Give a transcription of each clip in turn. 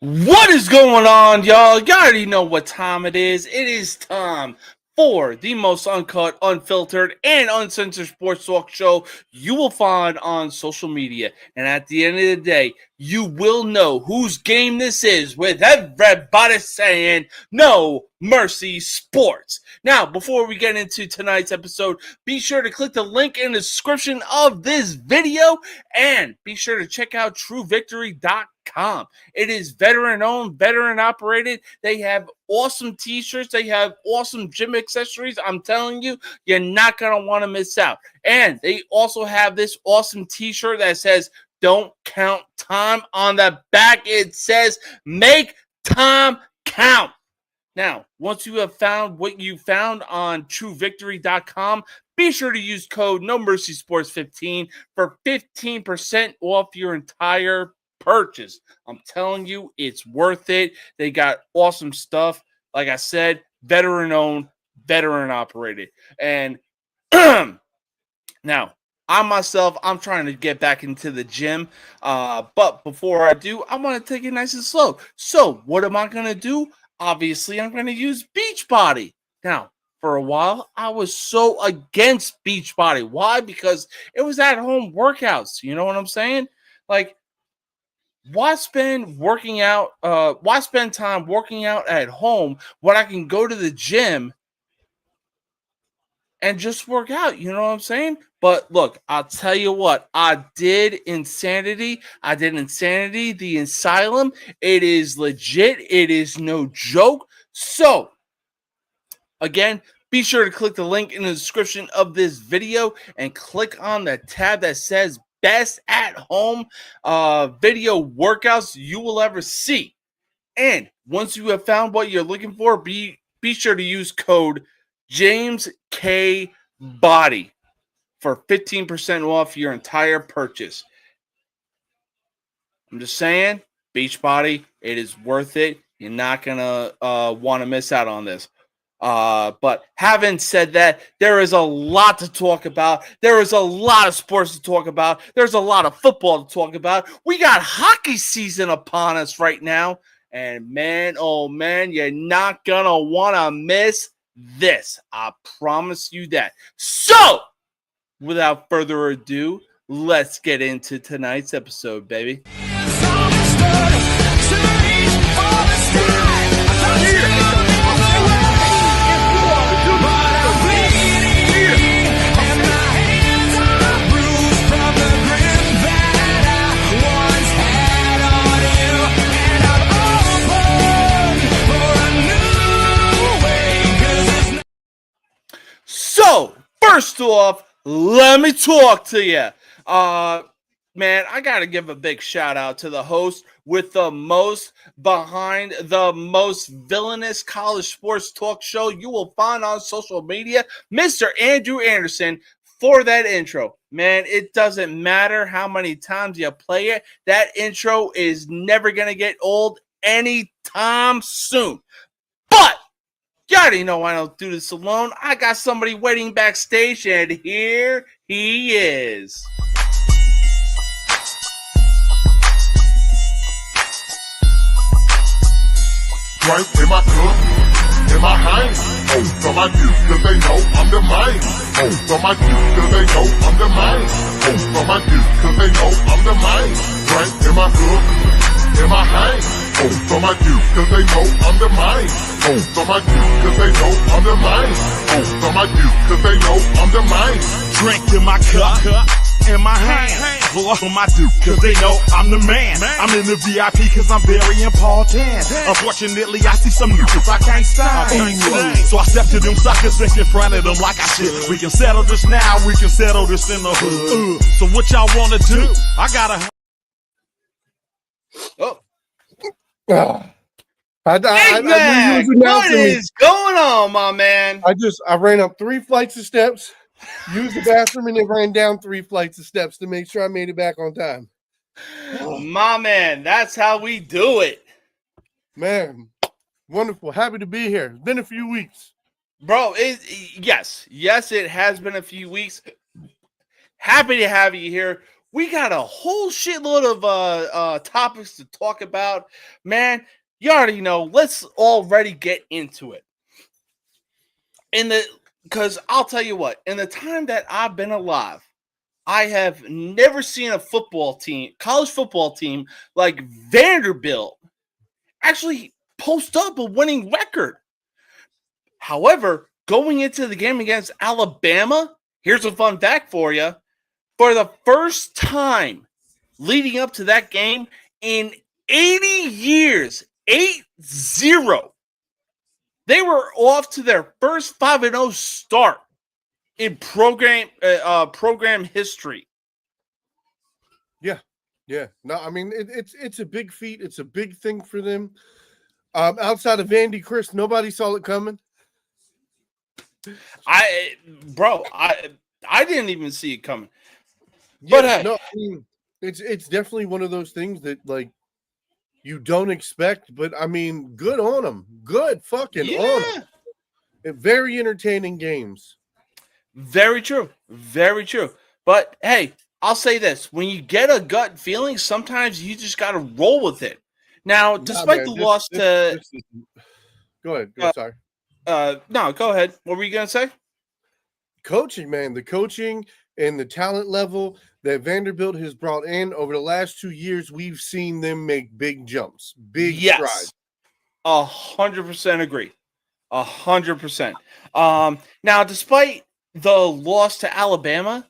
What is going on, y'all? You already know what time it is. It is time for the most uncut, unfiltered, and uncensored sports talk show you will find on social media. And at the end of the day, you will know whose game this is with everybody saying no mercy sports. Now, before we get into tonight's episode, be sure to click the link in the description of this video and be sure to check out truevictory.com. It is veteran owned, veteran operated. They have awesome t-shirts. They have awesome gym accessories. I'm telling you, you're not going to want to miss out. And they also have this awesome t-shirt that says, "Don't count time." On the back, it says, "Make time count." Now, once you have found what you found on truevictory.com, be sure to use code NoMercySports15 for 15% off your entire purchase. I'm telling you, it's worth it. They got awesome stuff. Like I said, veteran owned, veteran operated. And now, I'm trying to get back into the gym. But before I do, I want to take it nice and slow. So what am I going to do? Obviously, I'm going to use Beachbody. Now, for a while, I was so against Beachbody. Why? Because it was at-home workouts. You know what I'm saying? Like, why spend time working out at home when I can go to the gym and just work out? You know what I'm saying? But look, I'll tell you what, I did Insanity, the Asylum. It is legit. It is no joke. So, again, be sure to click the link in the description of this video and click on the tab that says Best at Home video workouts you will ever see. And once you have found what you're looking for, be sure to use code JamesKBody for 15% off your entire purchase. I'm just saying, Beachbody, it is worth it. You're not going to want to miss out on this. But having said that, there is a lot to talk about. There is a lot of sports to talk about. There's a lot of football to talk about. We got hockey season upon us right now. And man, oh man, you're not going to want to miss this. I promise you that. So, without further ado, let's get into tonight's episode, baby. So, first off, let me talk to you. Man, I got to give a big shout out to the host with the most behind the most villainous college sports talk show you will find on social media, Mr. Andrew Anderson, for that intro. Man, it doesn't matter how many times you play it. That intro is never going to get old anytime soon. But you already know I don't do this alone. I got somebody waiting backstage, and here he is. Drink in my cup, in my hand. Oh, so my juice, cause they know I'm the man. Oh, so my juice, cause they know I'm the man. Oh, so my juice, cause they know I'm the man. Drink in my cup, in my hand. Oh, so my juice, cause they know I'm the man. Oh, so my juice, cause they know I'm the man. Oh, so my juice, cause they know I'm the man. Drink in my cup, in my hand. Blow on my dude, cause they know I'm the man. I'm in the VIP cause I'm very important. Unfortunately, I see some niggas I can't stand. So I step to them suckers and confront them like I should. We can settle this now, we can settle this in the hood. So what y'all wanna do? I gotta... Oh. I what is going on, my man? I ran up 3 flights of steps, used the bathroom, and then ran down 3 flights of steps to make sure I made it back on time. My man, that's how we do it. Man, wonderful. Happy to be here. It's been a few weeks. Bro, yes, it has been a few weeks. Happy to have you here. We got a whole shitload of topics to talk about. Man, you already know. Let's already get into it. Because I'll tell you what, in the time that I've been alive, I have never seen a college football team like Vanderbilt actually post up a winning record. However, going into the game against Alabama, here's a fun fact for you. For the first time leading up to that game in 80 years, 8-0, they were off to their first 5-0 start in program history. Yeah. No, I mean it's a big feat. It's a big thing for them. Outside of Vandy, Chris, nobody saw it coming. I didn't even see it coming. Yeah, But hey, no, I mean, it's definitely one of those things that like you don't expect, but I mean, good on them. Good fucking on them. Very entertaining games. Very true. Very true. But hey, I'll say this. When you get a gut feeling, sometimes you just got to roll with it. Now, despite the loss to... Go ahead. Sorry. No, go ahead. What were you going to say? Coaching, man. The coaching and the talent level that Vanderbilt has brought in over the last 2 years, we've seen them make big jumps, big strides. 100% agree. 100%. Now, despite the loss to Alabama,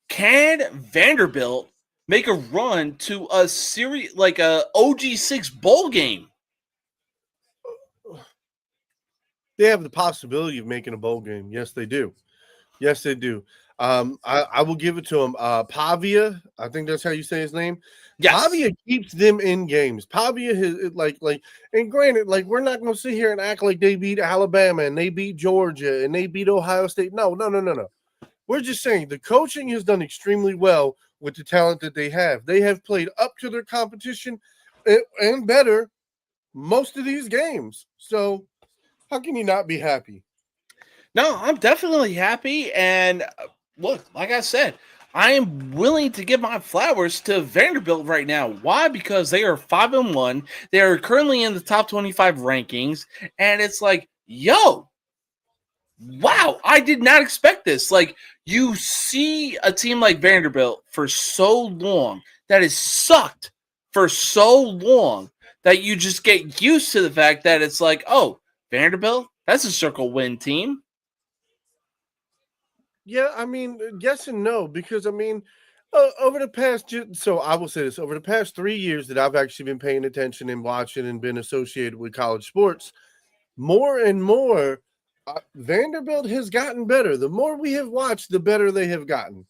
can Vanderbilt make a run to a series like a OG6 bowl game? They have the possibility of making a bowl game. Yes, they do. Yes, they do. I will give it to him. Pavia, I think that's how you say his name. Yes. Pavia keeps them in games. Pavia has like, and granted, like we're not going to sit here and act like they beat Alabama and they beat Georgia and they beat Ohio State. No. We're just saying the coaching has done extremely well with the talent that they have. They have played up to their competition and better most of these games. So how can you not be happy? No, I'm definitely happy. And look, like I said, I am willing to give my flowers to Vanderbilt right now. Why? Because they are 5-1. They are currently in the top 25 rankings. And it's like, yo, wow, I did not expect this. Like, you see a team like Vanderbilt for so long that has sucked for so long that you just get used to the fact that it's like, oh, Vanderbilt, that's a circle win team. Yeah, I mean, yes and no, because I mean, over the past, so I will say this, over the past 3 years that I've actually been paying attention and watching and been associated with college sports, more and more, Vanderbilt has gotten better. The more we have watched, the better they have gotten.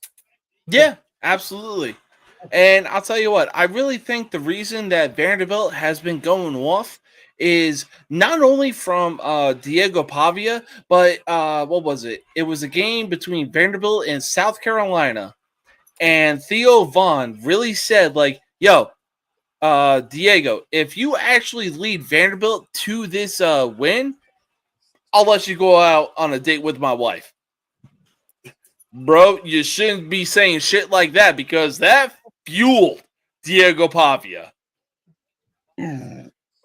Yeah, absolutely. And I'll tell you what, I really think the reason that Vanderbilt has been going off is not only from Diego Pavia, but what was it? It was a game between Vanderbilt and South Carolina. And Theo Vaughn really said, like, yo, Diego, if you actually lead Vanderbilt to this win, I'll let you go out on a date with my wife. Bro, you shouldn't be saying shit like that because that fueled Diego Pavia.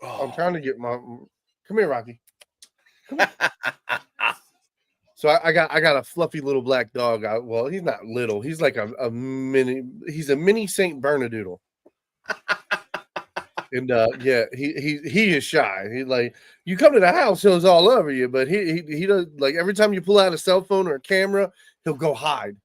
I'm trying to get my come here, Rocky. Come here. So I got a fluffy little black dog. Well, he's not little. He's like a mini. He's a mini Saint Bernadoodle. And yeah, he is shy. He like you come to the house, he's all over you. But he does like every time you pull out a cell phone or a camera, he'll go hide.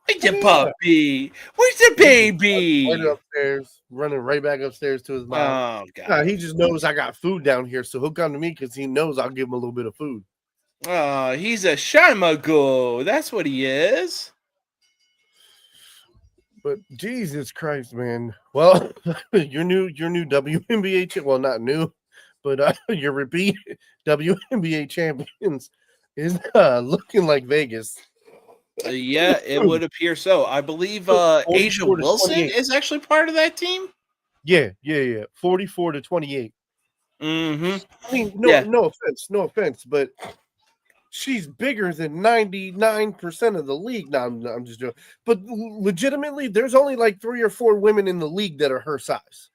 Where's the puppy? Where's the baby? Right upstairs, running right back upstairs to his mom. Oh God! He just knows I got food down here, so he'll come to me because he knows I'll give him a little bit of food. Oh, he's a Shimago. That's what he is. But Jesus Christ, man. Well, your new WNBA, well, not new, but your repeat WNBA champions is looking like Vegas. Yeah, it would appear so. I believe Asia Wilson is actually part of that team. Yeah. 44-28. Mm-hmm. I mean, no offense, but she's bigger than 99% of the league. Now I'm just joking, but legitimately, there's only like 3 or 4 women in the league that are her size.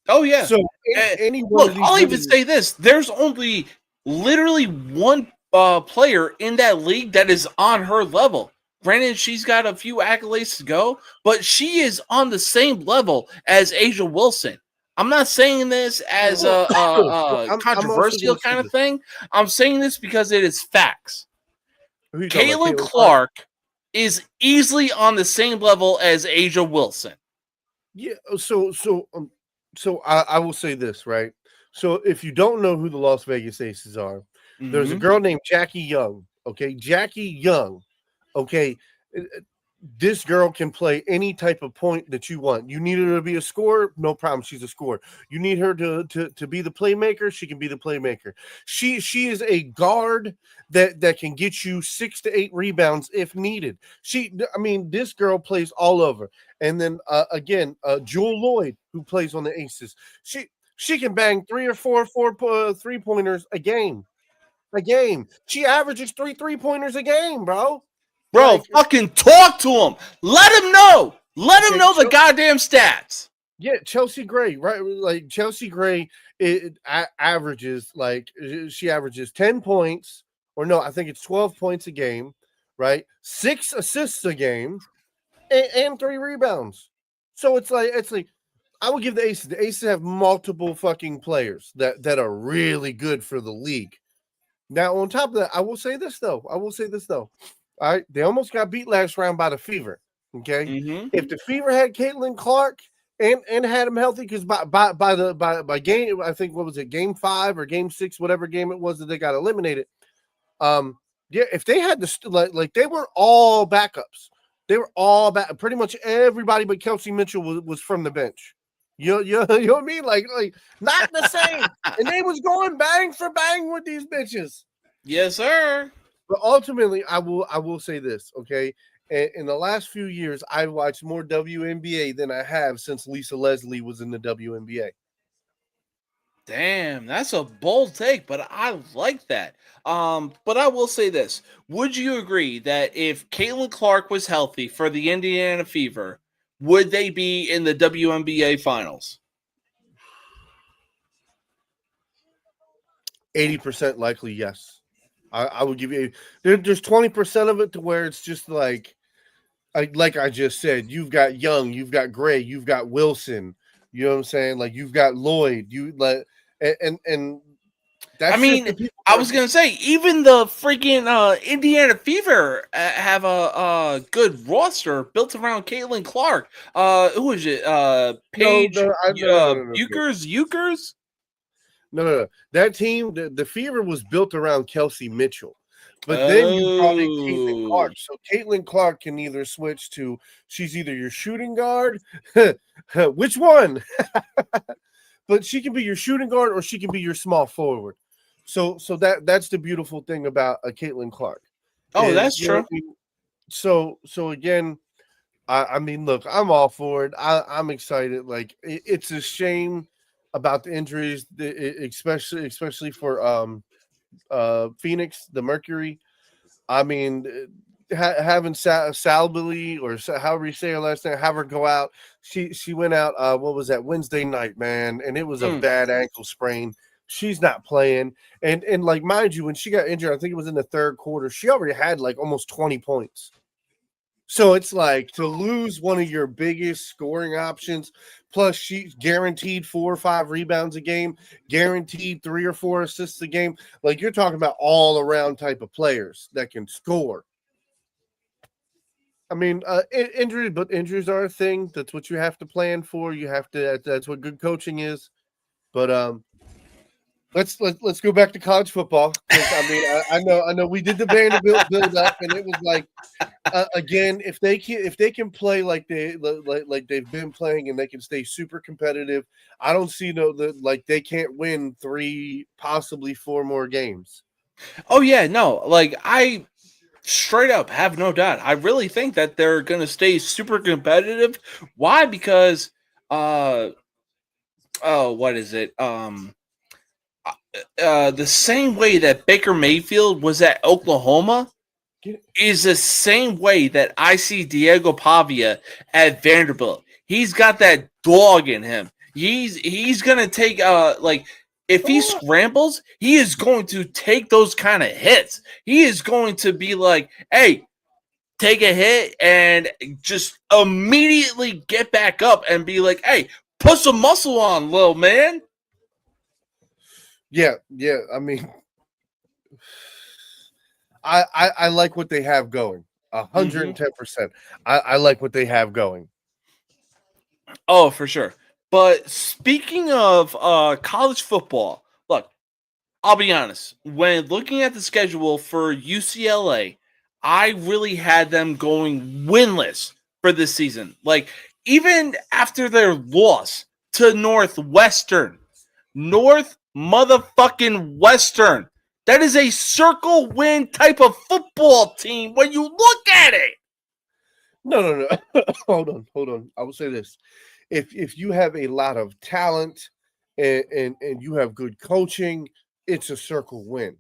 Oh yeah. So any one look, of these I'll women, even say this: there's only literally one player in that league that is on her level. Granted, she's got a few accolades to go, but she is on the same level as Asia Wilson. I'm not saying this as a controversial kind of thing. I'm saying this because it is facts. Caitlin Clark is easily on the same level as Asia Wilson. Yeah. So I will say this, right? So if you don't know who the Las Vegas Aces are, there's a girl named Jackie Young. Okay, Jackie Young. Okay, this girl can play any type of point that you want. You need her to be a scorer, no problem. She's a scorer. You need her to be the playmaker, she can be the playmaker. She is a guard that can get you 6 to 8 rebounds if needed. This girl plays all over. And then again, Jewel Lloyd, who plays on the Aces, she can bang 3 or 4 3-pointers a game. She averages 3 3-pointers a game, bro. Bro, fucking talk to him. Let him know. Let him know the goddamn stats. Yeah, Chelsea Gray, right? Like Chelsea Gray, averages 10 points, or no, I think it's 12 points a game, right? 6 assists a game, and 3 rebounds. So it's like I will give the Aces. The Aces have multiple fucking players that are really good for the league. Now, on top of that, I will say this though. All right, they almost got beat last round by the Fever. Okay, if the Fever had Caitlin Clark and had him healthy, because by game, I think what was it, game 5 or game 6, whatever game it was that they got eliminated. Yeah, if they had like they were all backups. They were all back. Pretty much everybody but Kelsey Mitchell was from the bench. You know what I mean? Like not the same. And they was going bang for bang with these bitches. Yes, sir. But ultimately, I will say this, okay? In the last few years, I've watched more WNBA than I have since Lisa Leslie was in the WNBA. Damn, that's a bold take, but I like that. But I will say this. Would you agree that if Caitlin Clark was healthy for the Indiana Fever, would they be in the WNBA finals? 80% likely, yes. I would give you there's 20% of it to where it's just like I just said, you've got Young, you've got Gray, you've got Wilson, you know what I'm saying? Like you've got Lloyd, and that's I was gonna say even the freaking Indiana Fever have a good roster built around Caitlin Clark. Who is it? Paige Euchers? No. That team, the Fever was built around Kelsey Mitchell. But then you brought in Caitlin Clark. So Caitlin Clark can either switch to, she's either your shooting guard, which one? But she can be your shooting guard or she can be your small forward. So that's the beautiful thing about Caitlin Clark. Oh, that's true. So again, I mean, look, I'm all for it. I'm excited. Like it's a shame about the injuries, especially for Phoenix, the Mercury. I mean, having Salbily, or however you say her last name, have her go out. She went out. What was that, Wednesday night, man? And it was a bad ankle sprain. She's not playing. And like, mind you, when she got injured, I think it was in the 3rd quarter. She already had like almost 20 points. So it's like to lose one of your biggest scoring options, plus she's guaranteed 4 or 5 rebounds a game, guaranteed 3 or 4 assists a game. Like you're talking about all around type of players that can score. I mean, injuries are a thing. That's what you have to plan for. You have to. That's what good coaching is. But let's go back to college football. I mean, I know we did the Vanderbilt build up, and it was like, again, if they can play like they've been playing, and they can stay super competitive, I don't see they can't win 3, possibly 4 more games. Oh yeah, no, like I straight up have no doubt. I really think that they're going to stay super competitive. Why? Because what is it? the same way that Baker Mayfield was at Oklahoma is the same way that I see Diego Pavia at Vanderbilt. He's got that dog in him. He's gonna take if he scrambles, he is going to take those kind of hits. He is going to be like, hey, take a hit and just immediately get back up and be like, hey, put some muscle on, little man. Yeah. I mean, I like what they have going. 110%. I like what they have going. Oh, for sure. But speaking of college football, look, I'll be honest. When looking at the schedule for UCLA, I really had them going winless for this season. Like, even after their loss to Northwestern, North motherfucking Western, that is a circle win type of football team when you look at it. No. Hold on. I will say this. If you have a lot of talent and you have good coaching, it's a circle win.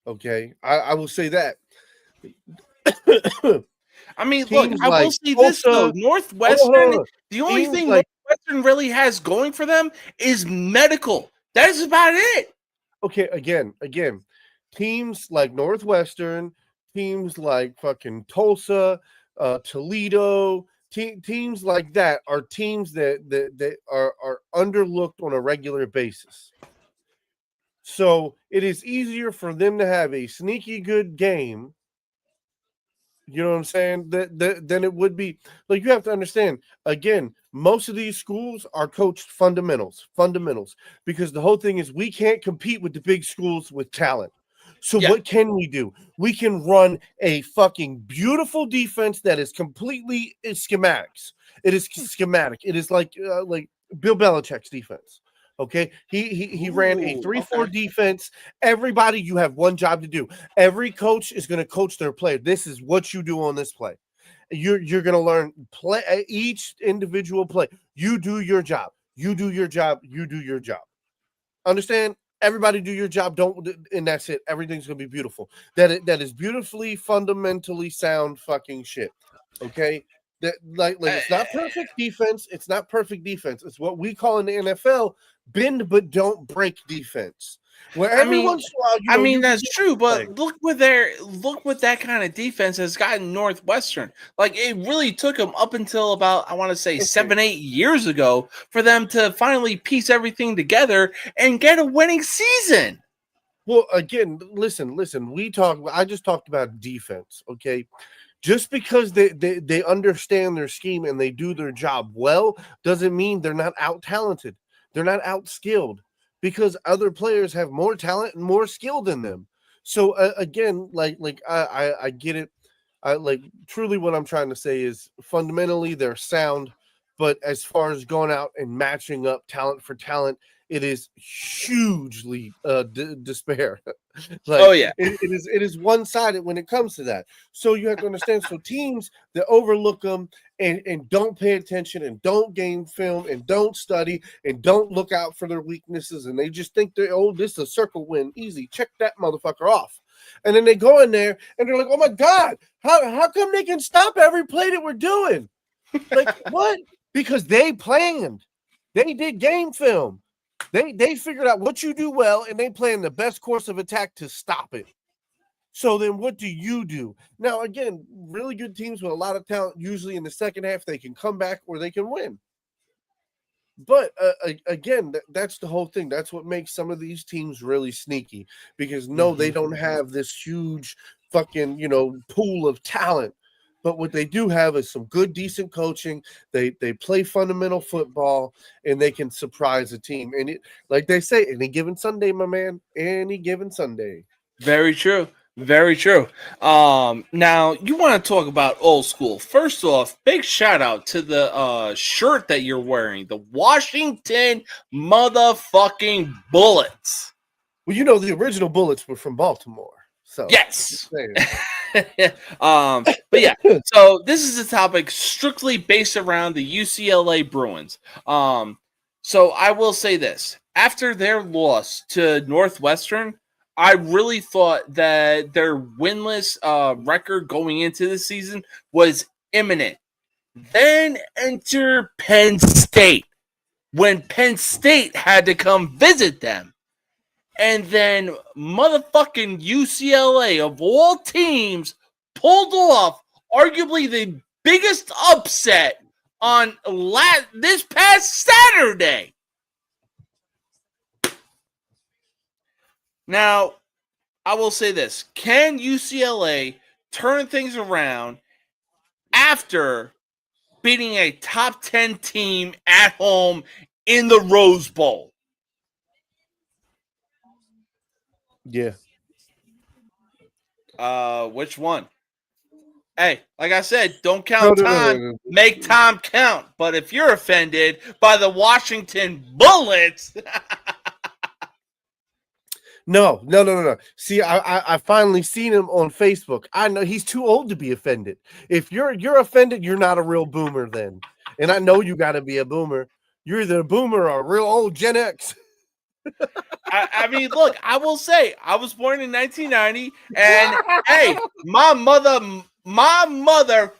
Okay, I will say that. I mean, look, I will say this though: Northwestern. The only thing Northwestern really has going for them is medical. That is about it. Okay, again, teams like Northwestern, teams like fucking Tulsa, Toledo. Teams like that are teams that are underlooked on a regular basis. So it is easier for them to have a sneaky good game, you know what I'm saying, than it would be. Like, you have to understand, again, most of these schools are coached fundamentals, because the whole thing is we can't compete with the big schools with talent. So what can we do? We can run a fucking beautiful defense that is completely schematics. It is schematic. It is like Bill Belichick's defense. Okay, he ran a 3-4 defense. Everybody, you have one job to do. Every coach is going to coach their player. This is what you do on this play. You're going to learn play each individual play. You do your job. You do your job. You do your job. Understand? Everybody do your job. And that's it. Everything's gonna be beautiful. That is beautifully fundamentally sound fucking shit. Okay, that like it's not perfect defense. It's not perfect defense. It's what we call in the NFL bend but don't break defense. Where every once in a while, that's true, but look what that kind of defense has gotten Northwestern. Like, it really took them up until about, I want to say 7-8 years ago for them to finally piece everything together and get a winning season. Well, again, listen. I just talked about defense, okay? Just because they understand their scheme and they do their job well doesn't mean they're not out talented. They're not out skilled. Because other players have more talent and more skill than them. So again, I get it. Truly what I'm trying to say is fundamentally they're sound, but as far as going out and matching up talent for talent, it is hugely despair. It is one-sided when it comes to that. So you have to understand. So teams that overlook them and don't pay attention and don't game film and don't study and don't look out for their weaknesses, and they just think this is a circle win, easy. Check that motherfucker off. And then they go in there and they're like, oh my God, how come they can stop every play that we're doing? Like, what? Because they planned. They did game film. They figured out what you do well, and they planned the best course of attack to stop it. So then what do you do? Now, again, really good teams with a lot of talent, usually in the second half, they can come back or they can win. But again, that's the whole thing. That's what makes some of these teams really sneaky, because they don't have this huge fucking, pool of talent. But what they do have is some good, decent coaching. They play fundamental football, and they can surprise a team. And it, like they say, any given Sunday, my man, any given Sunday. Very true. Very true. Now you want to talk about old school. First off, big shout out to the shirt that you're wearing, the Washington motherfucking Bullets. Well, the original Bullets were from Baltimore. So yes. But yeah, so this is a topic strictly based around the UCLA Bruins. So I will say this. after their loss to Northwestern, I really thought that their winless record going into the season was imminent. Then enter Penn State, when Penn State had to come visit them. And then motherfucking UCLA, of all teams, pulled off arguably the biggest upset on this past Saturday. Now, I will say this. Can UCLA turn things around after beating a top 10 team at home in the Rose Bowl? Yeah. Which one? Hey, like I said, don't count time. No. Make time count. But if you're offended by the Washington Bullets... No. See, I finally seen him on Facebook. I know he's too old to be offended. If you're offended, you're not a real boomer then. And I know you got to be a boomer. You're either a boomer or a real old Gen X. I mean, look, I will say I was born in 1990, and hey, my mother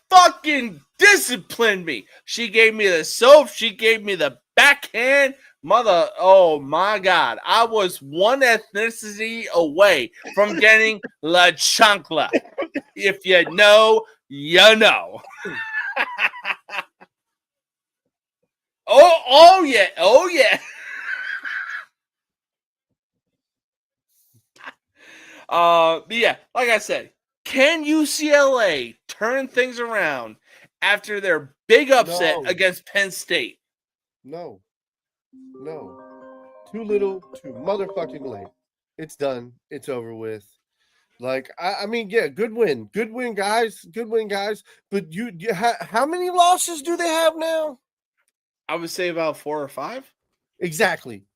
fucking disciplined me. She gave me the soap. She gave me the backhand. Mother, oh my God. I was one ethnicity away from getting La Chancla. If you know, you know. Oh yeah. But yeah, like I said, can UCLA turn things around after their big upset against Penn State? No. Too little, too motherfucking late. It's done. It's over with. Like, I mean, yeah, good win, guys. But how many losses do they have now? I would say about 4 or 5. Exactly.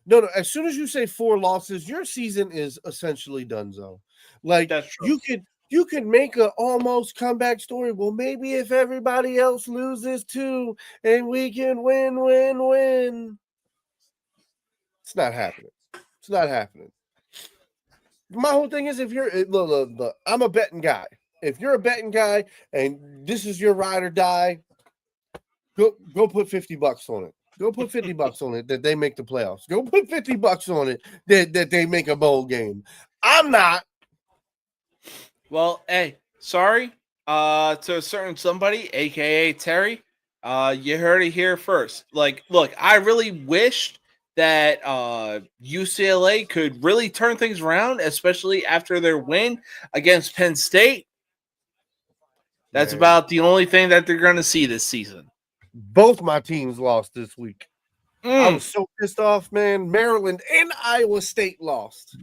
No. As soon as you say 4 losses, your season is essentially donezo. Like, that's true. You could make a almost comeback story. Well, maybe if everybody else loses too, and we can win. It's not happening. My whole thing is, if you're look, I'm a betting guy. If you're a betting guy and this is your ride or die, go put $50 on it. Go put $50 on it that they make the playoffs. Go put $50 on it that they make a bowl game. I'm not. Well, hey, sorry to a certain somebody, aka Terry. You heard it here first. Like, look, I really wished that UCLA could really turn things around, especially after their win against Penn State. That's about the only thing that they're going to see this season. Both my teams lost this week. I was so pissed off, man. Maryland and Iowa State lost.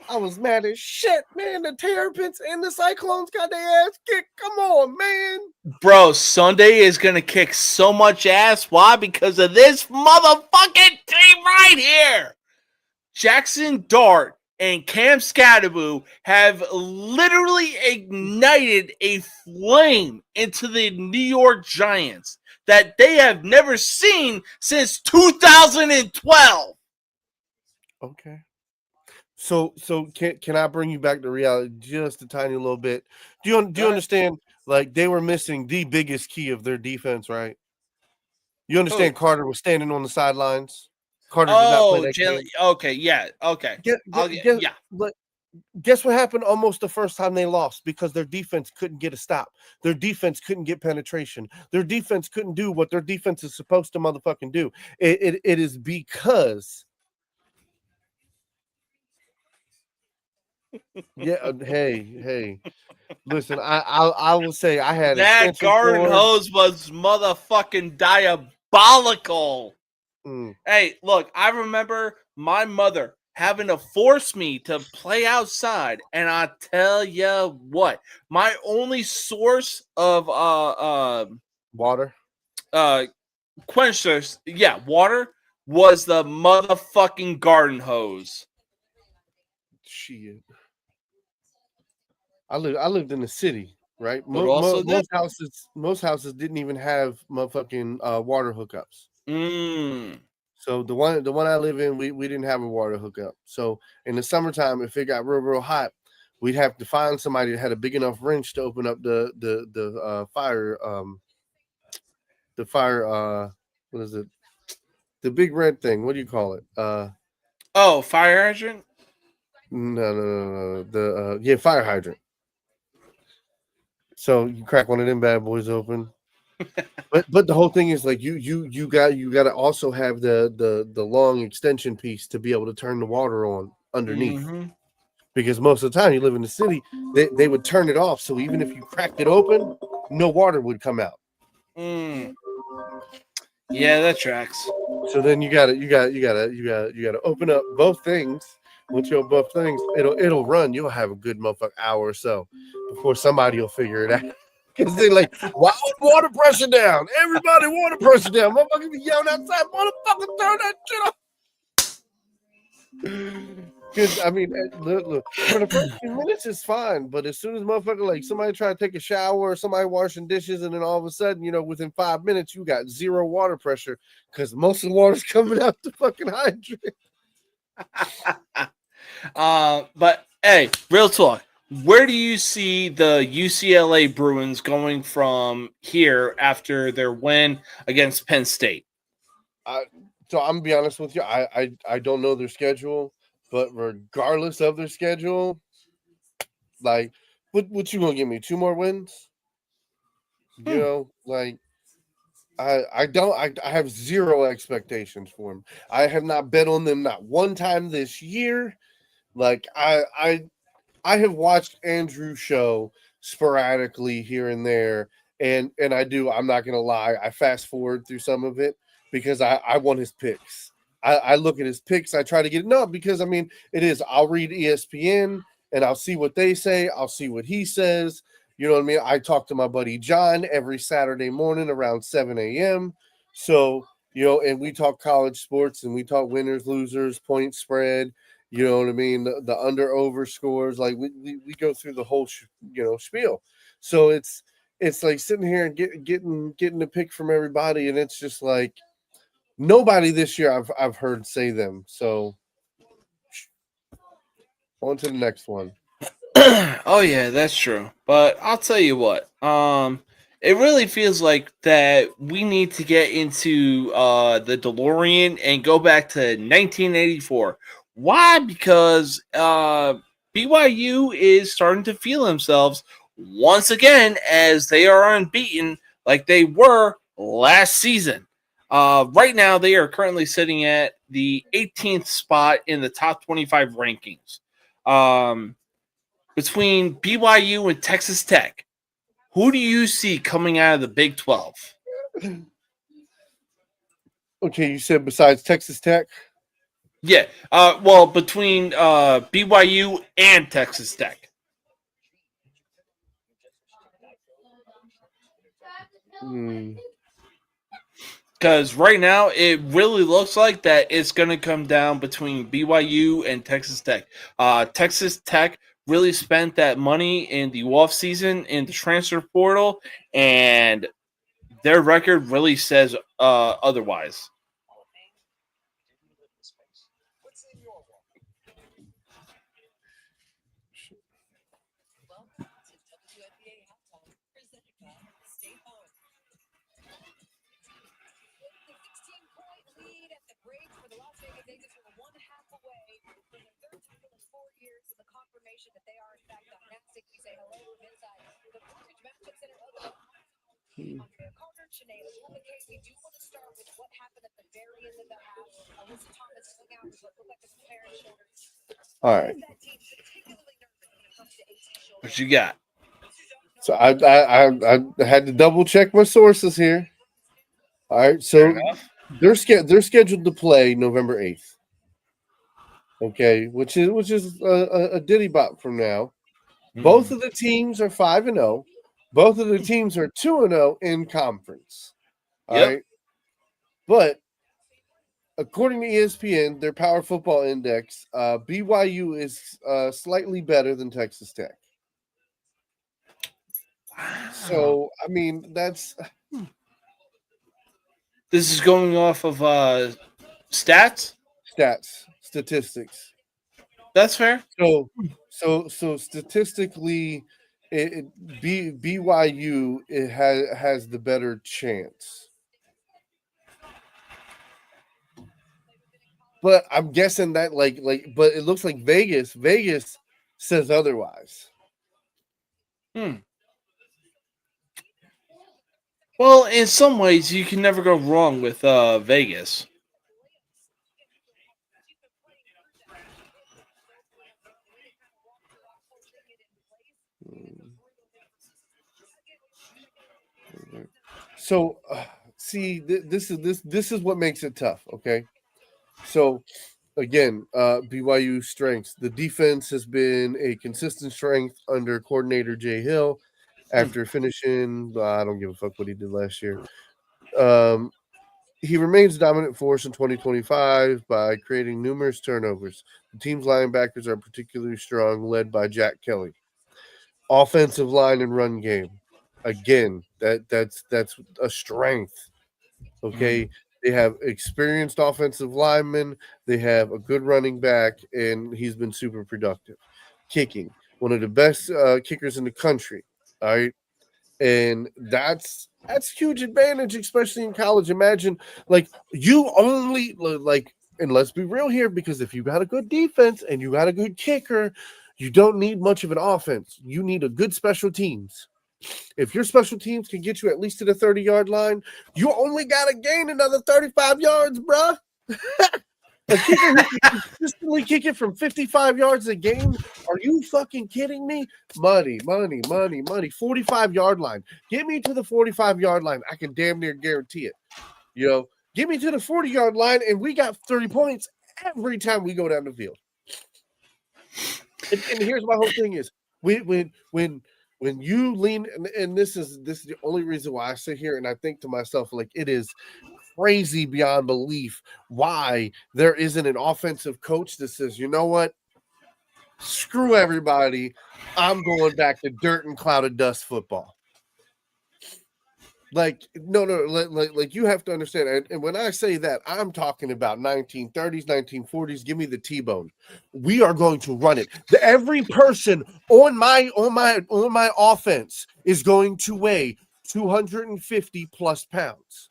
I was mad as shit, man. The Terrapins and the Cyclones got their ass kicked. Come on, man. Bro, Sunday is going to kick so much ass. Why? Because of this motherfucking team right here. Jackson Dart and Cam Scadaboo have literally ignited a flame into the New York Giants that they have never seen since 2012. Okay. So can I bring you back to reality just a tiny little bit? Do you understand? Like, they were missing the biggest key of their defense, right? You understand? Carter was standing on the sidelines. Carter did not play that game. Okay, yeah, okay. But guess what happened almost the first time they lost? Because their defense couldn't get a stop. Their defense couldn't get penetration. Their defense couldn't do what their defense is supposed to motherfucking do. It is because yeah, hey. Listen, I will say I had that garden hose was motherfucking diabolical. Hey, look, I remember my mother having to force me to play outside, and I tell you what, my only source of water, quenchers, water was the motherfucking garden hose. Shit. I lived in the city, right? Most houses didn't even have motherfucking water hookups. So the one I live in, we didn't have a water hookup. So in the summertime, if it got real hot, we'd have to find somebody that had a big enough wrench to open up the fire what is it? The big red thing. What do you call it? Oh, fire hydrant? No. The fire hydrant. So you crack one of them bad boys open. but the whole thing is like you got to also have the long extension piece to be able to turn the water on underneath. Mm-hmm. Because most of the time you live in the city, they would turn it off. So even if you cracked it open, no water would come out. Yeah, that tracks. So then you gotta open up both things. Once you open both things, it'll run. You'll have a good motherfucking hour or so before somebody will figure it out. Because they're like, why water pressure down? Everybody water pressure down. Motherfuckers be yelling outside, motherfucker, turn that shit off. Because I mean, look, for the first few minutes it's fine, but as soon as motherfucker like somebody try to take a shower or somebody washing dishes, and then all of a sudden, within 5 minutes you got zero water pressure because most of the water's coming out the fucking hydrant. But hey, real talk. Where do you see the UCLA Bruins going from here after their win against Penn State? So I'm gonna be honest with you. I don't know their schedule. But regardless of their schedule, like, what you gonna give me? 2 more wins? Like, I have zero expectations for them. I have not bet on them not one time this year. Like, I have watched Andrew's show sporadically here and there, and I'm not gonna lie, I fast forward through some of it because I want his picks. I look at his picks. I try to get because I mean it is. I'll read ESPN and I'll see what they say. I'll see what he says. You know what I mean? I talk to my buddy John every Saturday morning around 7 a.m. So and we talk college sports and we talk winners, losers, point spread. You know what I mean? The under over scores. Like we go through the whole spiel. So it's like sitting here and getting a pick from everybody, and it's just like. Nobody this year I've heard say them. So on to the next one. Oh yeah, that's true. But I'll tell you what. It really feels like that we need to get into the DeLorean and go back to 1984. Why? Because BYU is starting to feel themselves once again as they are unbeaten like they were last season. Right now, they are currently sitting at the 18th spot in the top 25 rankings. Between BYU and Texas Tech, who do you see coming out of the Big 12? Okay, you said besides Texas Tech? Yeah. Well, between BYU and Texas Tech. Because right now, it really looks like that it's going to come down between BYU and Texas Tech. Texas Tech really spent that money in the offseason in the transfer portal, and their record really says otherwise. All right. What you got? So I had to double check my sources here. All right, so they're scheduled to play November 8th. Okay, which is a ditty bop from now. Both of the teams are 5-0. Both of the teams are 2-0 in conference. All right. But according to ESPN, their Power Football Index, BYU is slightly better than Texas Tech. Wow. So, I mean, that's... This is going off of statistics. That's fair. So statistically, BYU has the better chance. But I'm guessing that but it looks like Vegas says otherwise. Well, in some ways, you can never go wrong with Vegas. So, see, this is what makes it tough. Okay, so again, BYU strengths. The defense has been a consistent strength under coordinator Jay Hill. After finishing, I don't give a fuck what he did last year. He remains a dominant force in 2025 by creating numerous turnovers. The team's linebackers are particularly strong, led by Jack Kelly. Offensive line and run game. Again, that's a strength. Okay. They have experienced offensive linemen. They have a good running back, and he's been super productive. Kicking, one of the best kickers in the country. All right. And that's huge advantage, especially in college. Imagine you only and let's be real here, because if you got a good defense and you got a good kicker, you don't need much of an offense. You need a good special teams. If your special teams can get you at least to the 30-yard line, you only got to gain another 35 yards, bruh. A kicker who can consistently kick it from 55 yards a game? Are you fucking kidding me? Money. 45-yard line. Get me to the 45-yard line. I can damn near guarantee it. Get me to the 40-yard line, and we got 30 points every time we go down the field. And here's my whole thing is, when you lean, and this is the only reason why I sit here and I think to myself, it is crazy beyond belief why there isn't an offensive coach that says, you know what, screw everybody, I'm going back to dirt and cloud of dust football. No, you have to understand. And when I say that, I'm talking about 1930s, 1940s. Give me the T-bone. We are going to run it. Every person on my offense is going to weigh 250 plus pounds.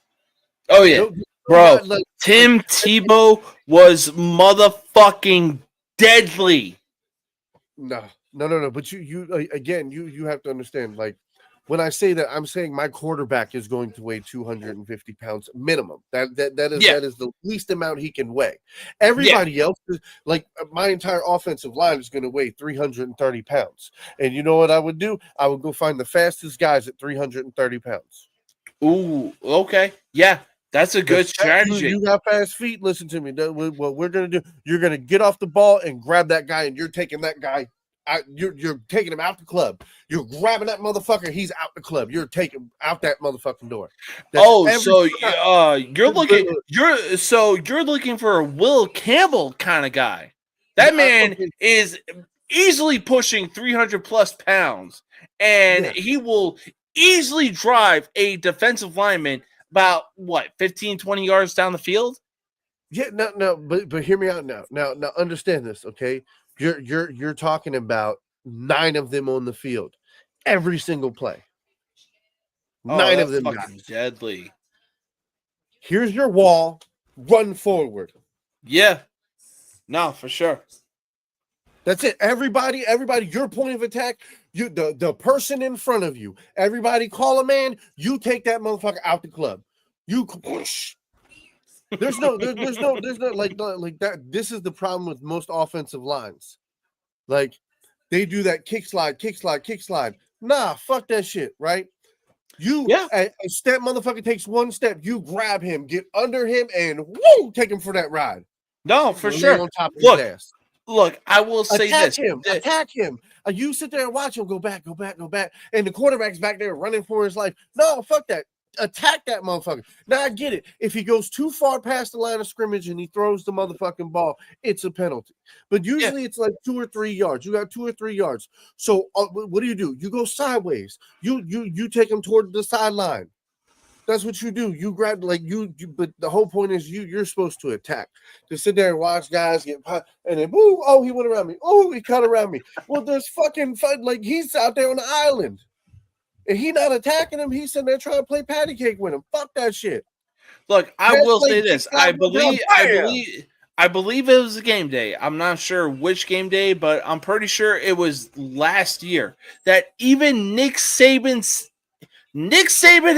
Oh yeah, bro. Tim Tebow was motherfucking deadly. No. But you again, you have to understand. When I say that, I'm saying my quarterback is going to weigh 250 pounds minimum. That is the least amount he can weigh. Everybody else, my entire offensive line, is going to weigh 330 pounds. And you know what I would do? I would go find the fastest guys at 330 pounds. Ooh, okay. Yeah, that's a good strategy. You got fast feet. Listen to me. What we're going to do, you're going to get off the ball and grab that guy, and you're taking that guy. You're taking him out the club. You're grabbing that motherfucker. He's out the club. You're taking out that motherfucking door. You're looking for a Will Campbell kind of guy. That man is easily pushing 300 plus pounds, and he will easily drive a defensive lineman about 15, 20 yards down the field. Yeah, no, but hear me out now. Now understand this, okay? You're talking about 9 of them on the field every single play. 9 of them deadly. Here's your wall. Run forward. Yeah. No, for sure. That's it. Everybody, your point of attack, the person in front of you. Everybody call a man. You take that motherfucker out the club. You push. There's no like that. This is the problem with most offensive lines. They do that kick slide. Nah, fuck that shit, right? A step motherfucker takes one step, you grab him, get under him, and woo, take him for that ride. No, for sure. On top of his ass. Look, I will say attack him. You sit there and watch him go back, and the quarterback's back there running for his life. No, fuck that. Attack that motherfucker. Now I get it. If he goes too far past the line of scrimmage and he throws the motherfucking ball, it's a penalty. But usually it's 2 or 3 yards. You got 2 or 3 yards. So what do? You go sideways. You take him toward the sideline. That's what you do. You grab but the whole point is you're supposed to attack. To sit there and watch guys get and then boom, oh, he went around me. Oh, he cut around me. Well, there's fucking fun. Like he's out there on the island. And he not attacking him. He's sitting there trying to play patty cake with him. Fuck that shit. Look, I will say this. I believe it was a game day. I'm not sure which game day, but I'm pretty sure it was last year that even Nick Saban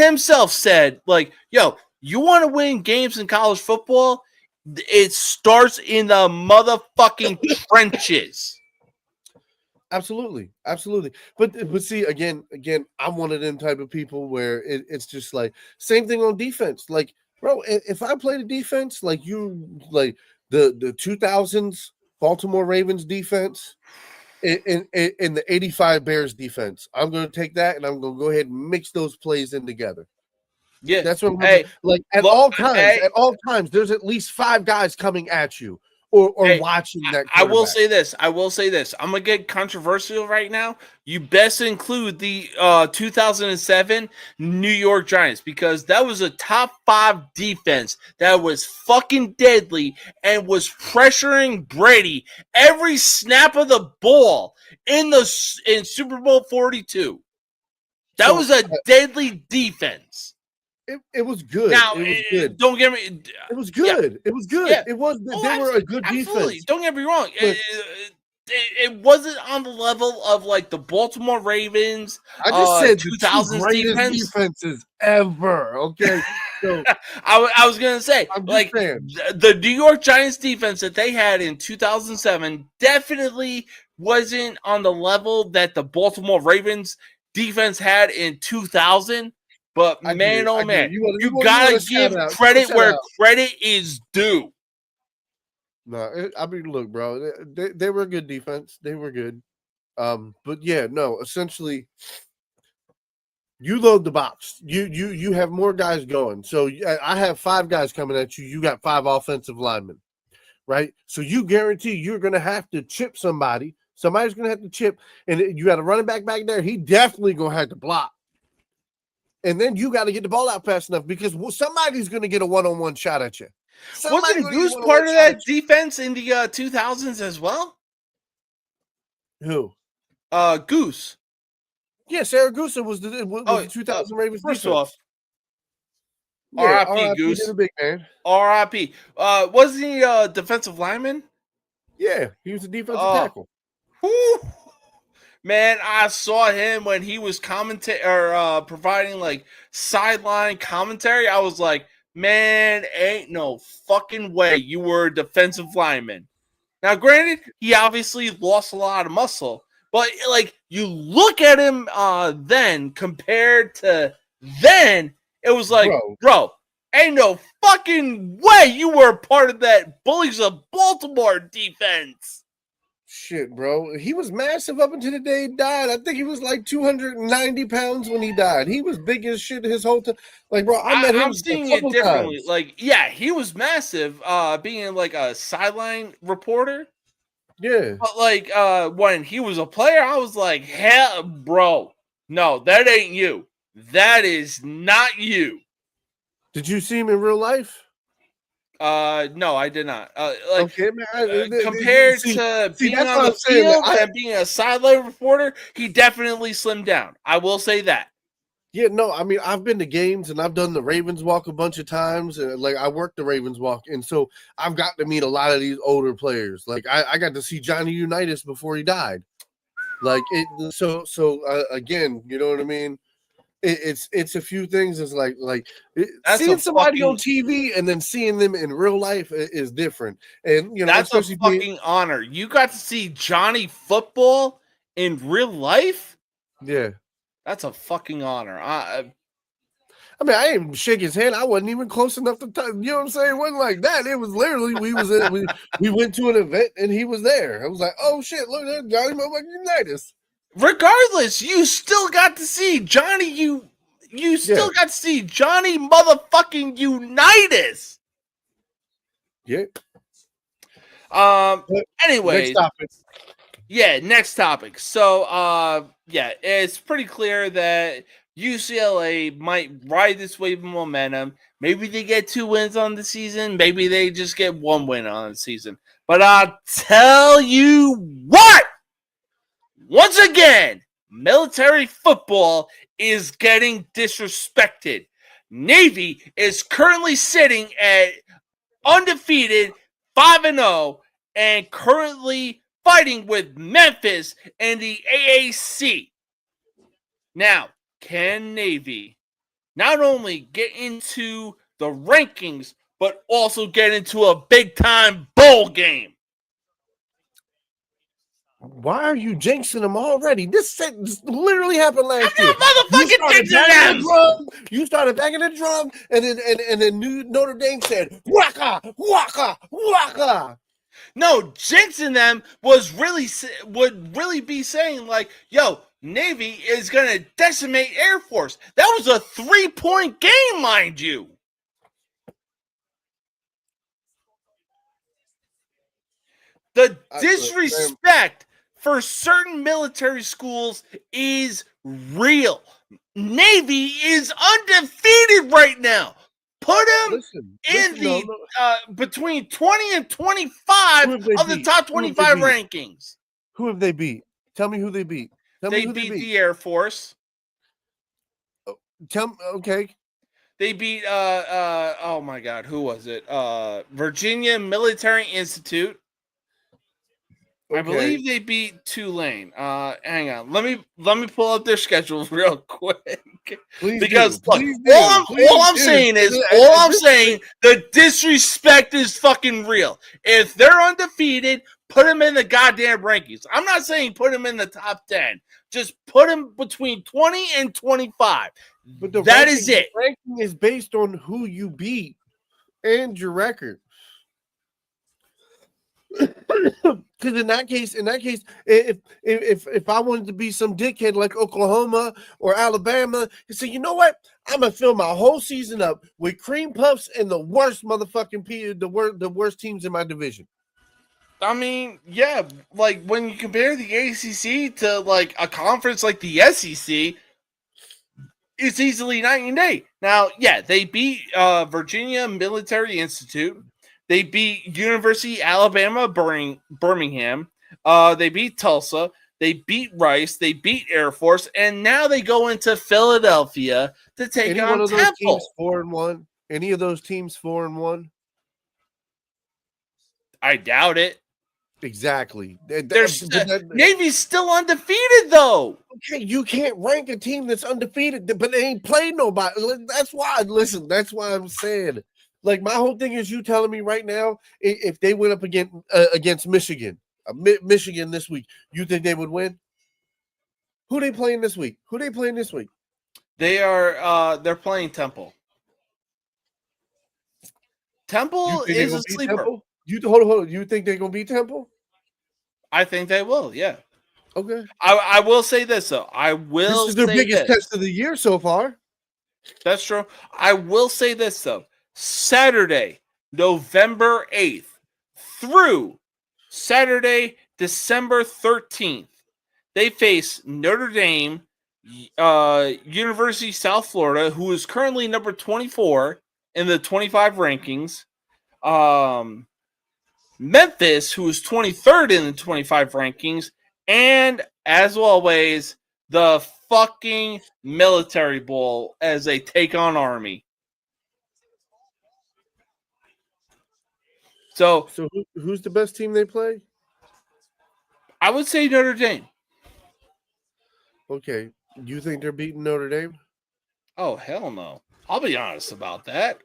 himself said, like, yo, you want to win games in college football? It starts in the motherfucking trenches. Absolutely. But see, again, I'm one of them type of people where it's just like same thing on defense. Like, bro, if I play the defense like you, like the 2000s Baltimore Ravens defense in the 85 Bears defense, I'm going to take that and I'm going to go ahead and mix those plays in together. Yeah, that's what I'm like. At all times, there's at least 5 guys coming at you. Or watching that. I will say this. I'm gonna get controversial right now. You best include the 2007 New York Giants because that was a top 5 defense that was fucking deadly and was pressuring Brady every snap of the ball in Super Bowl 42. That was a deadly defense. It was good. Now, it was good. Don't get me. It was good. Yeah. It was good. Yeah. It was. They were a good defense. Don't get me wrong. It wasn't on the level of like the Baltimore Ravens. I just said 2000s defenses ever. Okay. So I was gonna say like the New York Giants defense that they had in 2007 definitely wasn't on the level that the Baltimore Ravens defense had in 2000. But man, oh man, you gotta give credit where credit is due. No, I mean, look, bro, they were a good defense. They were good. But yeah, no, essentially, you load the box. You have more guys going. So I have 5 guys coming at you. You got 5 offensive linemen, right? So you guarantee you're gonna have to chip somebody. Somebody's gonna have to chip, and you got a running back there. He definitely gonna have to block. And then you got to get the ball out fast enough because somebody's going to get a one-on-one shot at you. Wasn't Goose part of that defense in the 2000s as well? Who? Goose. Yeah, Saragusa was the 2000 Ravens first defense. Off, yeah, R.I.P. Goose. Big man. R.I.P. Wasn't he a defensive lineman? Yeah, he was a defensive tackle. Whew. Man, I saw him when he was providing like sideline commentary. I was like, man, ain't no fucking way you were a defensive lineman. Now, granted, he obviously lost a lot of muscle, but like you look at him then compared to then, it was like, bro, ain't no fucking way you were a part of that Bullies of Baltimore defense. Shit, bro. He was massive up until the day he died. I think he was like 290 pounds when he died. He was big as shit his whole time. Like, bro, I'm seeing it differently. Times. Like, yeah, he was massive, being like a sideline reporter. Yeah. But like when he was a player, I was like, hell, bro, no, that ain't you. That is not you. Did you see him in real life? No, I did not. Okay, man. Compared to being on the field and being a sideline reporter, he definitely slimmed down. I will say that. Yeah, no, I mean, I've been to games and I've done the Ravens walk a bunch of times. And like, I worked the Ravens walk, and so I've got to meet a lot of these older players. Like, I got to see Johnny Unitas before he died. Like it. So again, you know what I mean? It's a few things. It's like seeing somebody on TV and then seeing them in real life is different. And you know, that's a fucking honor. You got to see Johnny football in real life. Yeah, that's a fucking honor. I mean, I didn't shake his hand. I wasn't even close enough to touch. You know what I'm saying? It wasn't like that. It was literally we went to an event and he was there. I was like, oh shit, look at Johnny motherfucking Unitas. Regardless, you still got to see Johnny. You still got to see Johnny motherfucking Unitas. Yeah. Anyways. Next topic. Yeah, next topic. So, yeah, it's pretty clear that UCLA might ride this wave of momentum. Maybe they get 2 wins on the season. Maybe they just get 1 win on the season. But I'll tell you what, once again, military football is getting disrespected. Navy is currently sitting at undefeated 5-0 and currently fighting with Memphis and the AAC. Now, can Navy not only get into the rankings, but also get into a big-time bowl game? Why are you jinxing them already? This literally happened last year. Motherfucking jinxing them! You started banging the drum, and then Notre Dame said, "Waka, waka, waka." No, jinxing them would really be saying like, "Yo, Navy is gonna decimate Air Force." That was a 3-point game, mind you. The disrespect for certain military schools is real. Navy is undefeated right now. Put them between 20 and 25 of the top 25 rankings. Who have they beat? Tell me who they beat. They beat the Air Force. Okay. They beat oh my God, who was it? Virginia Military Institute. Okay. I believe they beat Tulane. Hang on. Let me pull up their schedule real quick. Because all I'm saying, the disrespect is fucking real. If they're undefeated, put them in the goddamn rankings. I'm not saying put them in the top 10. Just put them between 20 and 25. But that is it. The ranking is based on who you beat and your record. Because in that case, if I wanted to be some dickhead like Oklahoma or Alabama, and say, you know what, I'm gonna fill my whole season up with cream puffs and the worst motherfucking the worst teams in my division. I mean, yeah, like when you compare the ACC to like a conference like the SEC, it's easily night and day. Now, yeah, they beat Virginia Military Institute. They beat University of Alabama Birmingham. They beat Tulsa. They beat Rice. They beat Air Force. And now they go into Philadelphia to take on Temple. Teams 4-1? Any of those teams 4-1? I doubt it. Exactly. Navy's still undefeated, though. Okay, you can't rank a team that's undefeated, but they ain't played nobody. That's why I'm saying. Like, my whole thing is you telling me right now, if they went up against Michigan, Michigan this week, you think they would win? Who they playing this week? They're playing Temple. Temple is a sleeper. Temple? Hold on. You think they're gonna beat Temple? I think they will. Yeah. Okay. I will say this though. This is their biggest test of the year so far. That's true. I will say this though. Saturday, November 8th through Saturday, December 13th, they face Notre Dame, University of South Florida, who is currently number 24 in the 25 rankings. Memphis, who is 23rd in the 25 rankings. And, as always, the fucking Military Bowl as they take on Army. So who's the best team they play? I would say Notre Dame. Okay. You think they're beating Notre Dame? Oh, hell no. I'll be honest about that.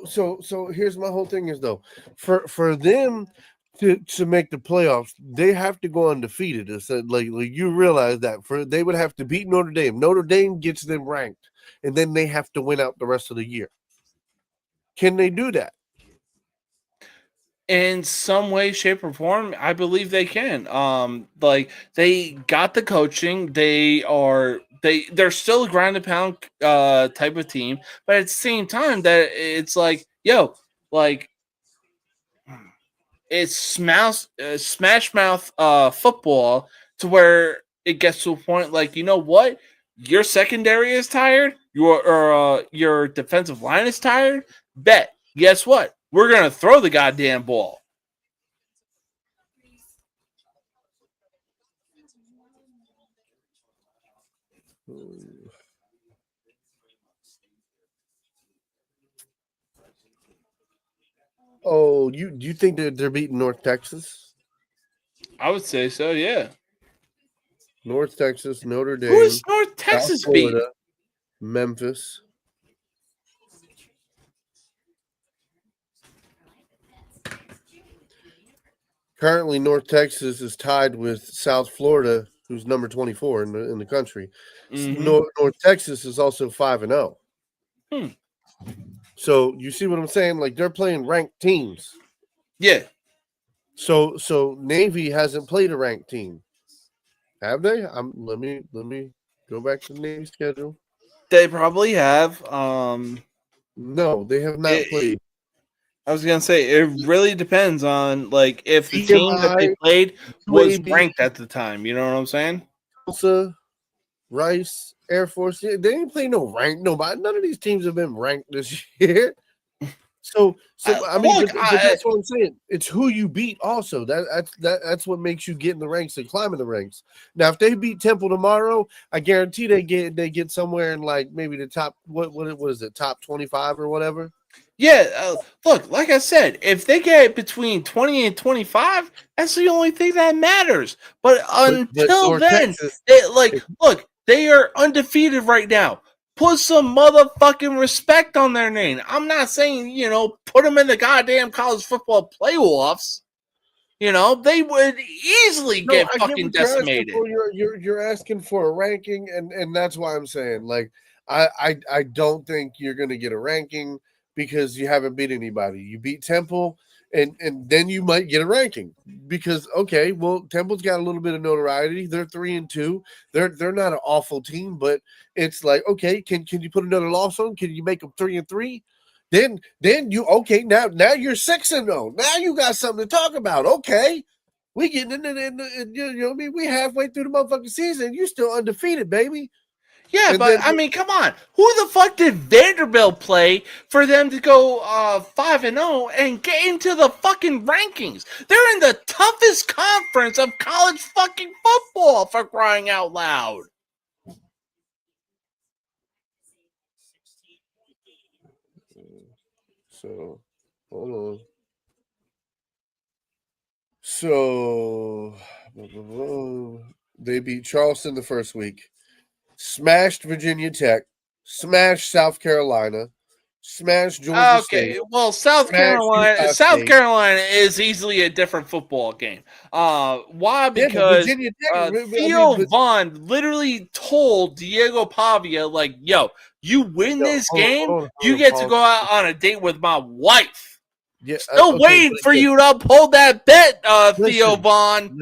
So here's my whole thing is though, for them to make the playoffs, they have to go undefeated. It's like you realize that they would have to beat Notre Dame. Notre Dame gets them ranked, and then they have to win out the rest of the year. Can they do that? In some way, shape, or form, I believe they can. Like they got the coaching. They're still a ground and pound type of team, but at the same time, that it's like, yo, like it's smash mouth football to where it gets to a point like, you know what, your secondary is tired, your defensive line is tired, bet. Guess what? We're going to throw the goddamn ball. Oh, do you think that they're beating North Texas? I would say so, yeah. North Texas, Notre Dame. Who is North Texas South Florida, beating? Memphis. Currently, North Texas is tied with South Florida, who's number 24 in the country. Mm-hmm. North Texas is also 5-0. So you see what I'm saying? Like, they're playing ranked teams. Yeah. So Navy hasn't played a ranked team, have they? Let me go back to the Navy schedule. They probably have. No, they have not played. I was gonna say it really depends on like if the team that they played was ranked at the time. You know what I'm saying? Tulsa, Rice, Air Force. They didn't play no ranked. Nobody. None of these teams have been ranked this year. So I mean, but that's what I'm saying. It's who you beat. Also, that's what makes you get in the ranks and climb in the ranks. Now, if they beat Temple tomorrow, I guarantee they get somewhere in like maybe the top. What is it? Top 25 or whatever. Yeah, look, like I said, if they get between 20 and 25, that's the only thing that matters. But until then, look, they are undefeated right now. Put some motherfucking respect on their name. I'm not saying, put them in the goddamn college football playoffs. They would easily get fucking decimated. You're asking for a ranking, and that's why I'm saying, like, I don't think you're going to get a ranking because you haven't beat anybody. You beat Temple, and then you might get a ranking because, okay, well, Temple's got a little bit of notoriety. They're 3-2. They're not an awful team, but it's like, okay, can you put another loss on? Can you make them 3-3? Then you now you're 6-0. Now you got something to talk about. Okay, we getting into what I mean, we halfway through the motherfucking season. You still undefeated, baby. Yeah, but I mean, come on. Who the fuck did Vanderbilt play for them to go 5-0 and get into the fucking rankings? They're in the toughest conference of college fucking football, for crying out loud. So, hold on. So, they beat Charleston the first week. Smashed Virginia Tech, smashed South Carolina, smashed Georgia State. Okay, well, South Carolina is easily a different football game. Why? Because Theo Vaughn literally told Diego Pavia, like, yo, you win this game, you get to go out on a date with my wife. Yeah, still waiting for you to uphold that bet, Theo Vaughn.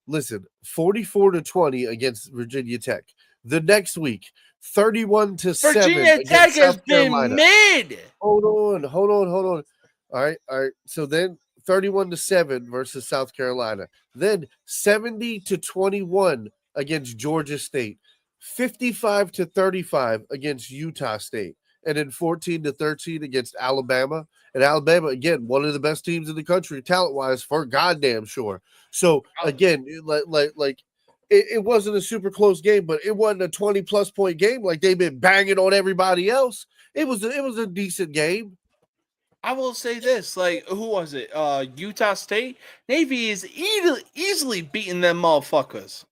Listen, 44-20 against Virginia Tech. The next week, 31-7. Virginia Tech has been mid. Hold on. All right. So then 31-7 versus South Carolina. Then 70-21 against Georgia State. 55-35 against Utah State. And then 14-13 against Alabama. And Alabama, again, one of the best teams in the country, talent-wise, for goddamn sure. So, again, it wasn't a super close game, but it wasn't a 20-plus point game like they've been banging on everybody else. It was a decent game. I will say this, like, who was it? Utah State? Navy is easily beating them motherfuckers.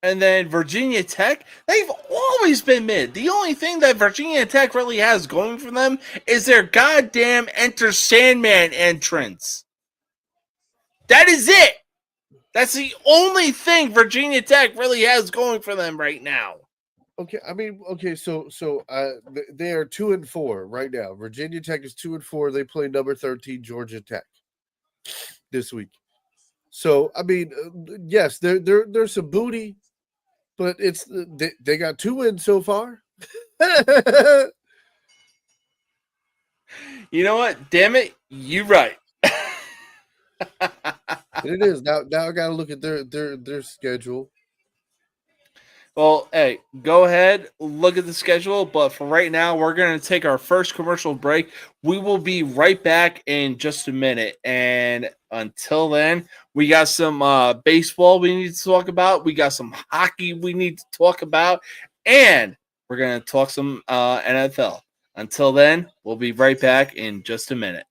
And then Virginia Tech, they've always been mid. The only thing that Virginia Tech really has going for them is their goddamn Enter Sandman entrance. That is it. That's the only thing Virginia Tech really has going for them right now. Okay, I mean, so they are 2-4 right now. Virginia Tech is 2-4. They play number 13 Georgia Tech this week. So I mean, yes, there's some booty, but they got 2 wins so far. You know what? Damn it, you're right. It is now. I got to look at their schedule. Well, hey, go ahead, look at the schedule. But for right now, we're going to take our first commercial break. We will be right back in just a minute. And until then, we got some baseball we need to talk about. We got some hockey we need to talk about. And we're going to talk some NFL. Until then, we'll be right back in just a minute.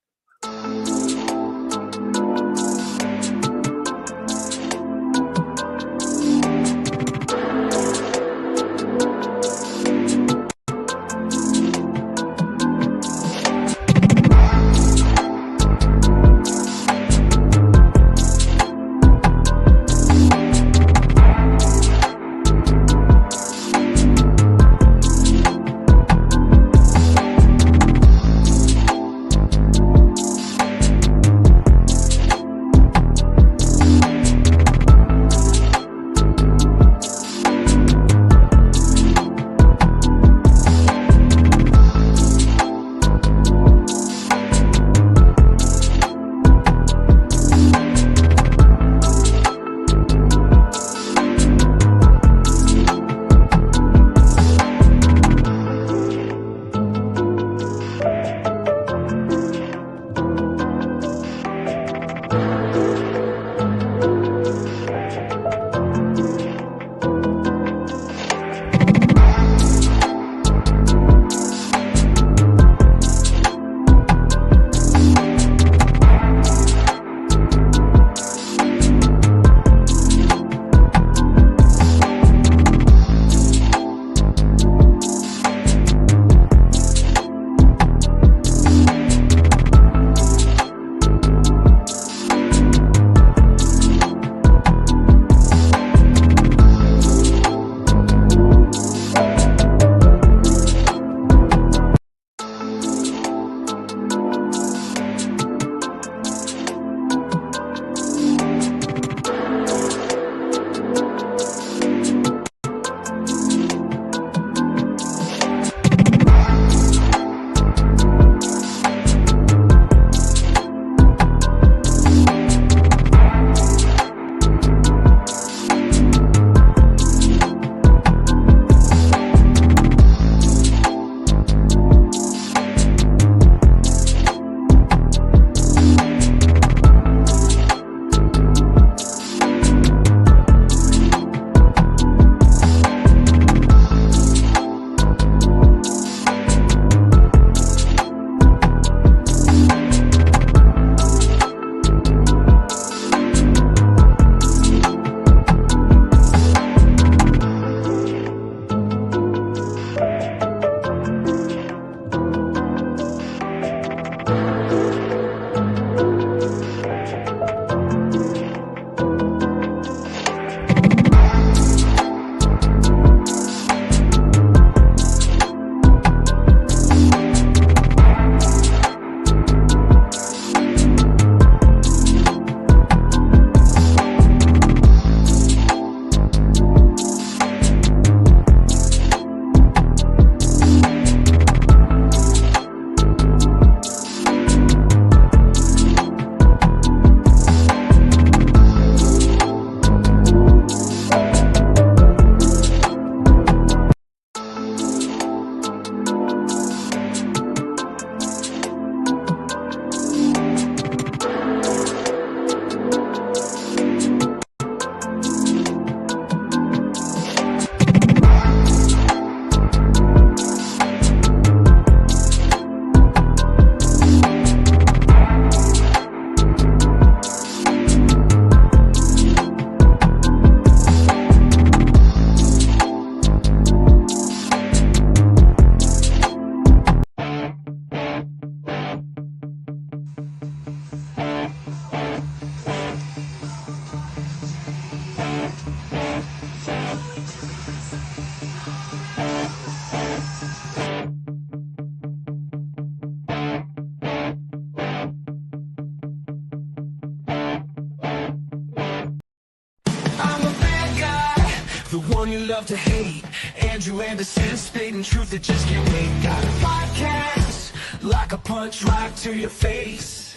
one you love to hate. Andrew Anderson spitting truth that just can't wait. Got a podcast like a punch right to your face.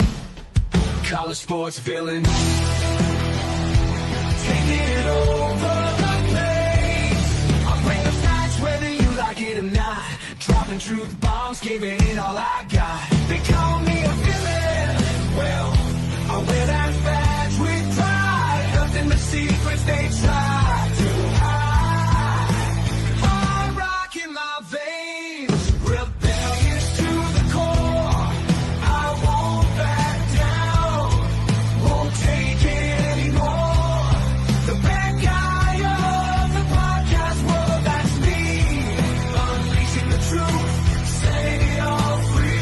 College sports villain taking it over the place. Spilling truth bombs, giving it all I got. They call me a villain. Well, I wear that badge with pride. Nothing but secrets they try to hide. Hard rock in my veins, rebellious to the core. I won't back down, won't take it anymore. The bad guy of the podcast world, that's me. Unleashing the truth, setting it all free.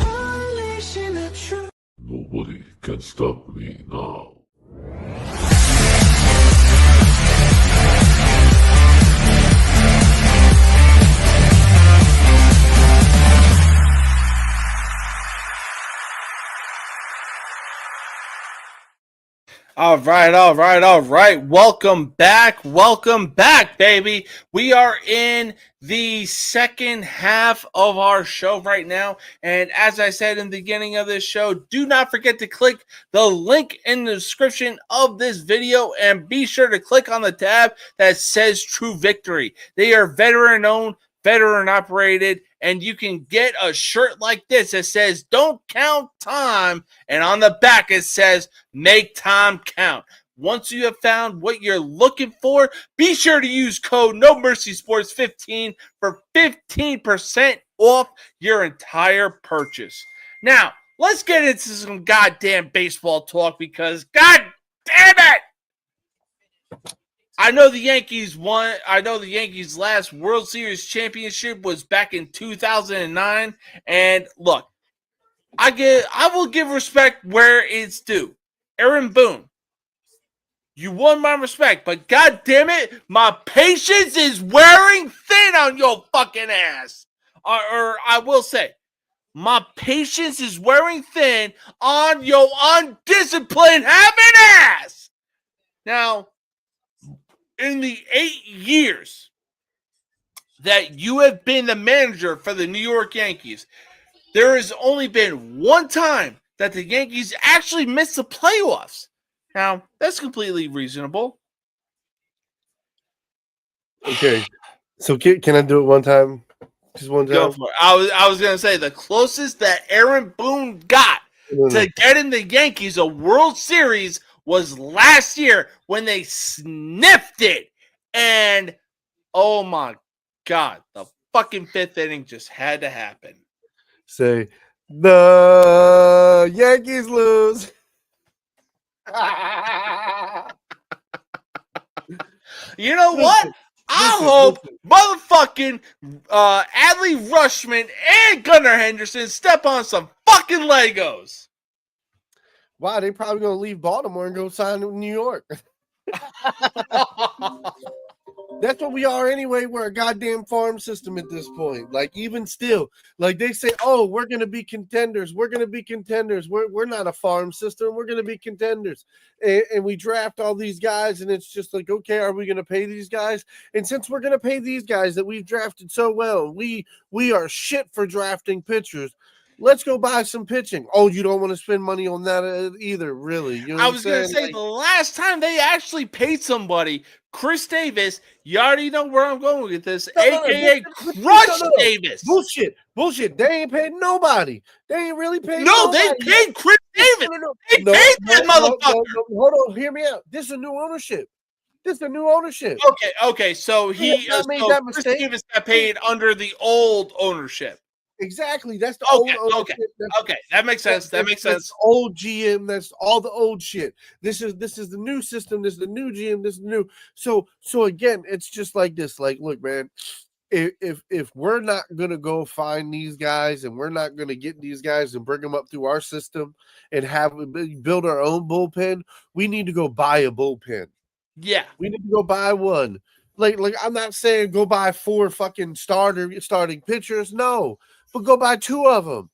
Unleashing the truth. Nobody can stop me now. All right. Welcome back, baby. We are in the second half of our show right now. And as I said in the beginning of this show, do not forget to click the link in the description of this video and be sure to click on the tab that says True Victory. They are veteran-owned, veteran-operated, and you can get a shirt like this that says "Don't Count Time," and on the back it says "Make Time Count." Once you have found what you're looking for, be sure to use code NoMercySports15 for 15% off your entire purchase. Now, let's get into some goddamn baseball talk because god damn it! I know the Yankees won. I know the Yankees' last World Series championship was back in 2009. And look, I will give respect where it's due. Aaron Boone, you won my respect, but god damn it, my patience is wearing thin on your fucking ass. Or I will say, my patience is wearing thin on your undisciplined having ass. Now, in the 8 years that you have been the manager for the New York Yankees, there has only been one time that the Yankees actually missed the playoffs. Now, that's completely reasonable. Okay. So can I do it one time? Just one time? Go for it. I was going to say the closest that Aaron Boone got to getting the Yankees a World Series was last year when they sniffed it. And, oh my God, the fucking fifth inning just had to happen. Say, the Yankees lose. You know what? I hope motherfucking Adley Rutschman and Gunnar Henderson step on some fucking Legos. Wow, they probably gonna leave Baltimore and go sign in New York. That's what we are anyway. We're a goddamn farm system at this point. Like, even still, like they say, oh, we're gonna be contenders. We're gonna be contenders. We're not a farm system. We're gonna be contenders. And we draft all these guys, and it's just like, okay, are we gonna pay these guys? And since we're gonna pay these guys that we've drafted so well, we are shit for drafting pitchers. Let's go buy some pitching. Oh, you don't want to spend money on that either, really? You know I was going to say, like, the last time they actually paid somebody, Chris Davis, you already know where I'm going with this, a.k.a. Crush Davis. Bullshit. They ain't paid nobody. They ain't really paid nobody. They paid Chris Davis. They paid that motherfucker. Hold on, hear me out. This is a new ownership. Okay. So Chris Davis got paid under the old ownership. Exactly. That's the old ownership. Okay. That makes sense. That's old GM. That's all the old shit. This is the new system. This is the new GM. This is the new. So again, it's just like this. Like, look, man, if we're not gonna go find these guys and we're not gonna get these guys and bring them up through our system and build our own bullpen, we need to go buy a bullpen. Yeah, we need to go buy one. Like I'm not saying go buy 4 fucking starting pitchers. No. But go buy 2 of them.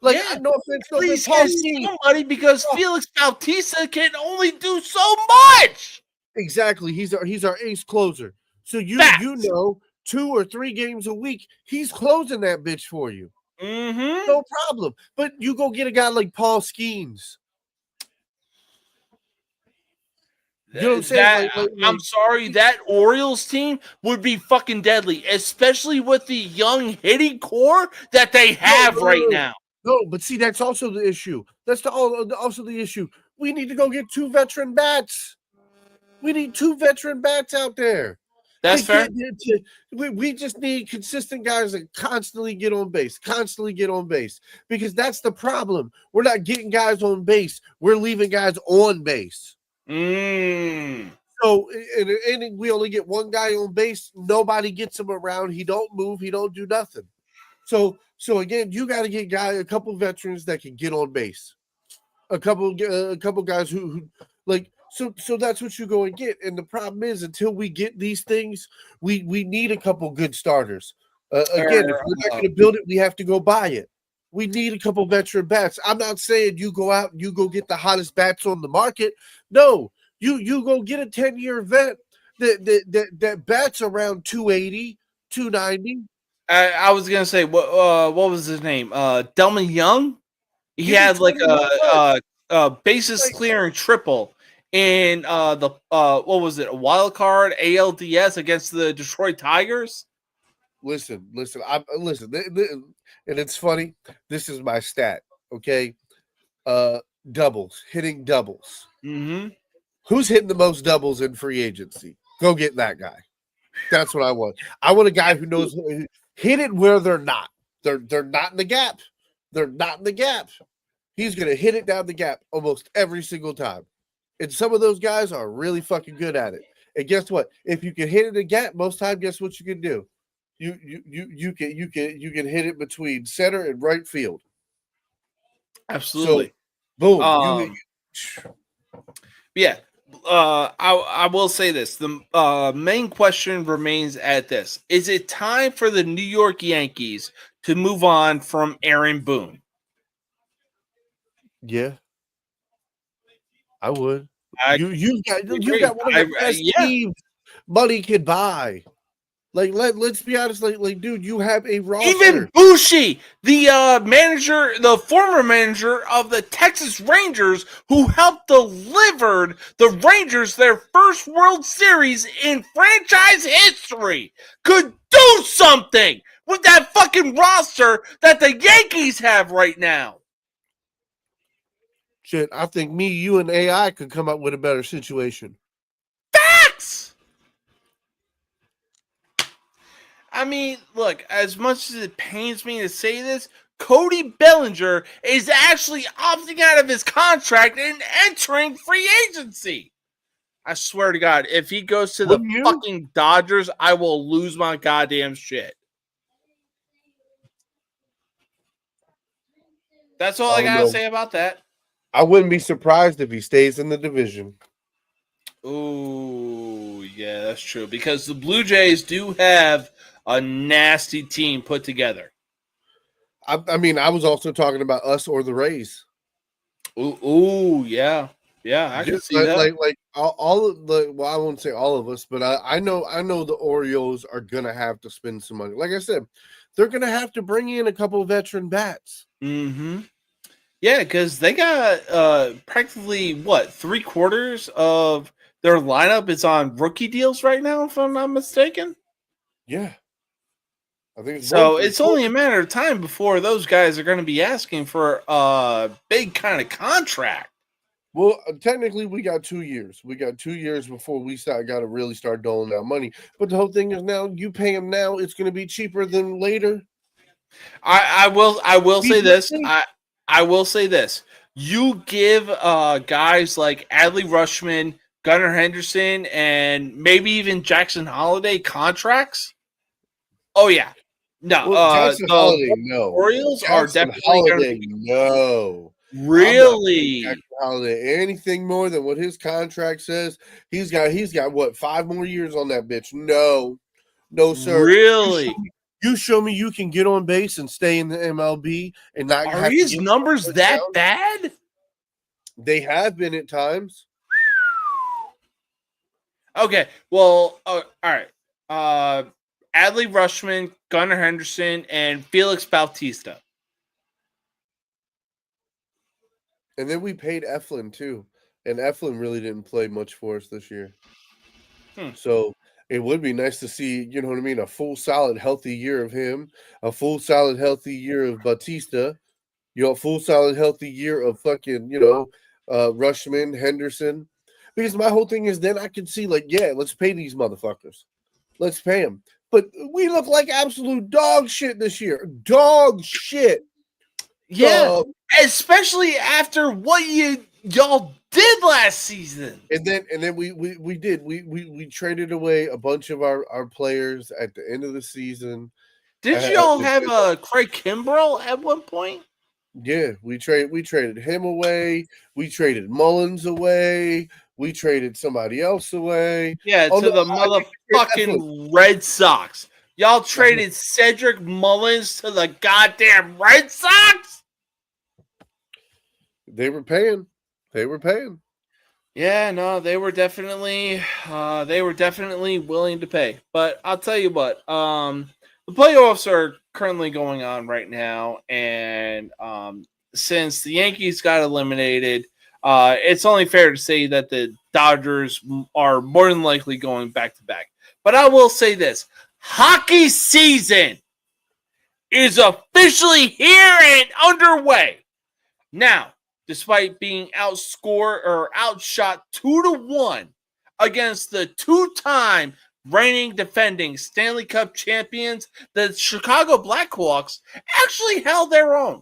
Like, Yeah. no offense, At least Paul have Skeens. somebody because Oh. Felix Bautista can only do so much. Exactly. He's our ace closer. So you Facts. know 2 or 3 games a week, he's closing that bitch for you. Mm-hmm. No problem. But you go get a guy like Paul Skeens. You know what I'm saying? I'm sorry, that Orioles team would be fucking deadly, especially with the young hitting core that they have right now. No, but see, that's also the issue. That's also the issue. We need to go get 2 veteran bats. We need 2 veteran bats out there. That's fair. We just need consistent guys that constantly get on base, because that's the problem. We're not getting guys on base. We're leaving guys on base. So, and we only get one guy on base. Nobody gets him around. He don't move. He don't do nothing. So again, you got to get a couple veterans that can get on base. A couple guys who like. So that's what you go and get. And the problem is, until we get these things, we need a couple good starters. Again, if we're not going to build it, we have to go buy it. We need a couple veteran bats. I'm not saying you go out and you go get the hottest bats on the market. No, you go get a 10-year vet that bats around 280, 290. I was gonna say what was his name? Delman Young. He had like a bases clearing triple in the what was it? A wild card ALDS against the Detroit Tigers. Listen. And it's funny. This is my stat. Okay, doubles, hitting doubles. Mm-hmm. Who's hitting the most doubles in free agency? Go get that guy. That's what I want. I want a guy who knows hit it where they're not. They're not in the gap. They're not in the gap. He's gonna hit it down the gap almost every single time. And some of those guys are really fucking good at it. And guess what? If you can hit it in the gap most time, guess what you can do? You can hit it between center and right field. Absolutely. So, boom. Yeah. I will say this. The main question remains at this. Is it time for the New York Yankees to move on from Aaron Boone? Yeah. I would. You got one of the best teams money could buy. Like let's be honest, like dude, you have a roster. Even Bushi, the manager, the former manager of the Texas Rangers, who helped deliver the Rangers their first World Series in franchise history, could do something with that fucking roster that the Yankees have right now. Shit, I think me, you, and AI could come up with a better situation. Facts! I mean, look, as much as it pains me to say this, Cody Bellinger is actually opting out of his contract and entering free agency. I swear to God, if he goes to the fucking Dodgers, I will lose my goddamn shit. That's all I gotta say about that. I wouldn't be surprised if he stays in the division. Ooh, yeah, that's true. Because the Blue Jays do have a nasty team put together. I mean, I was also talking about us or the Rays. Ooh, yeah. Yeah, I can see that. Like all of the, well, I won't say all of us, but I know the Orioles are gonna have to spend some money. Like I said, they're gonna have to bring in a couple veteran bats. Mm-hmm. Yeah, because they got practically 3/4 of their lineup is on rookie deals right now, if I'm not mistaken. Yeah. I think so. It's only a matter of time before those guys are going to be asking for a big kind of contract. Well, technically, we got 2 years. We got 2 years before we got to really start doling out money. But the whole thing is now you pay them now, it's going to be cheaper than later. I will say this. I will say this. You give guys like Adley Rutschman, Gunnar Henderson, and maybe even Jackson Holiday contracts. Oh yeah, no. Jackson Holiday, no. Orioles Jackson are definitely Holiday, no. Really? Jackson Holiday, anything more than what his contract says? He's got what, 5 more years on that bitch? No, sir. Really? You show me you can get on base and stay in the MLB and not Are have his to numbers that down. bad? They have been at times. Okay, well, all right. Adley Rushman, Gunnar Henderson, and Felix Bautista. And then we paid Eflin too. And Eflin really didn't play much for us this year. So it would be nice to see, you know what I mean, a full, solid, healthy year of him, a full, solid, healthy year of Bautista, a full, solid, healthy year of fucking, Rushman, Henderson. Because my whole thing is then I can see, like, yeah, let's pay these motherfuckers. Let's pay them. But we look like absolute dog shit this year. Dog shit. Yeah, especially after what y'all did last season. And then we traded away a bunch of our players at the end of the season. Did y'all have Craig Kimbrell at one point? Yeah, we traded him away. We traded Mullins away. We traded somebody else away. Yeah, to the motherfucking Red Sox. Y'all traded Cedric Mullins to the goddamn Red Sox? They were paying. Yeah, no, they were definitely willing to pay. But I'll tell you what, the playoffs are currently going on right now, and since the Yankees got eliminated, it's only fair to say that the Dodgers are more than likely going back to back. But I will say this: hockey season is officially here and underway. Now, despite being outscored or outshot 2-1 against the two-time reigning defending Stanley Cup champions, the Chicago Blackhawks actually held their own.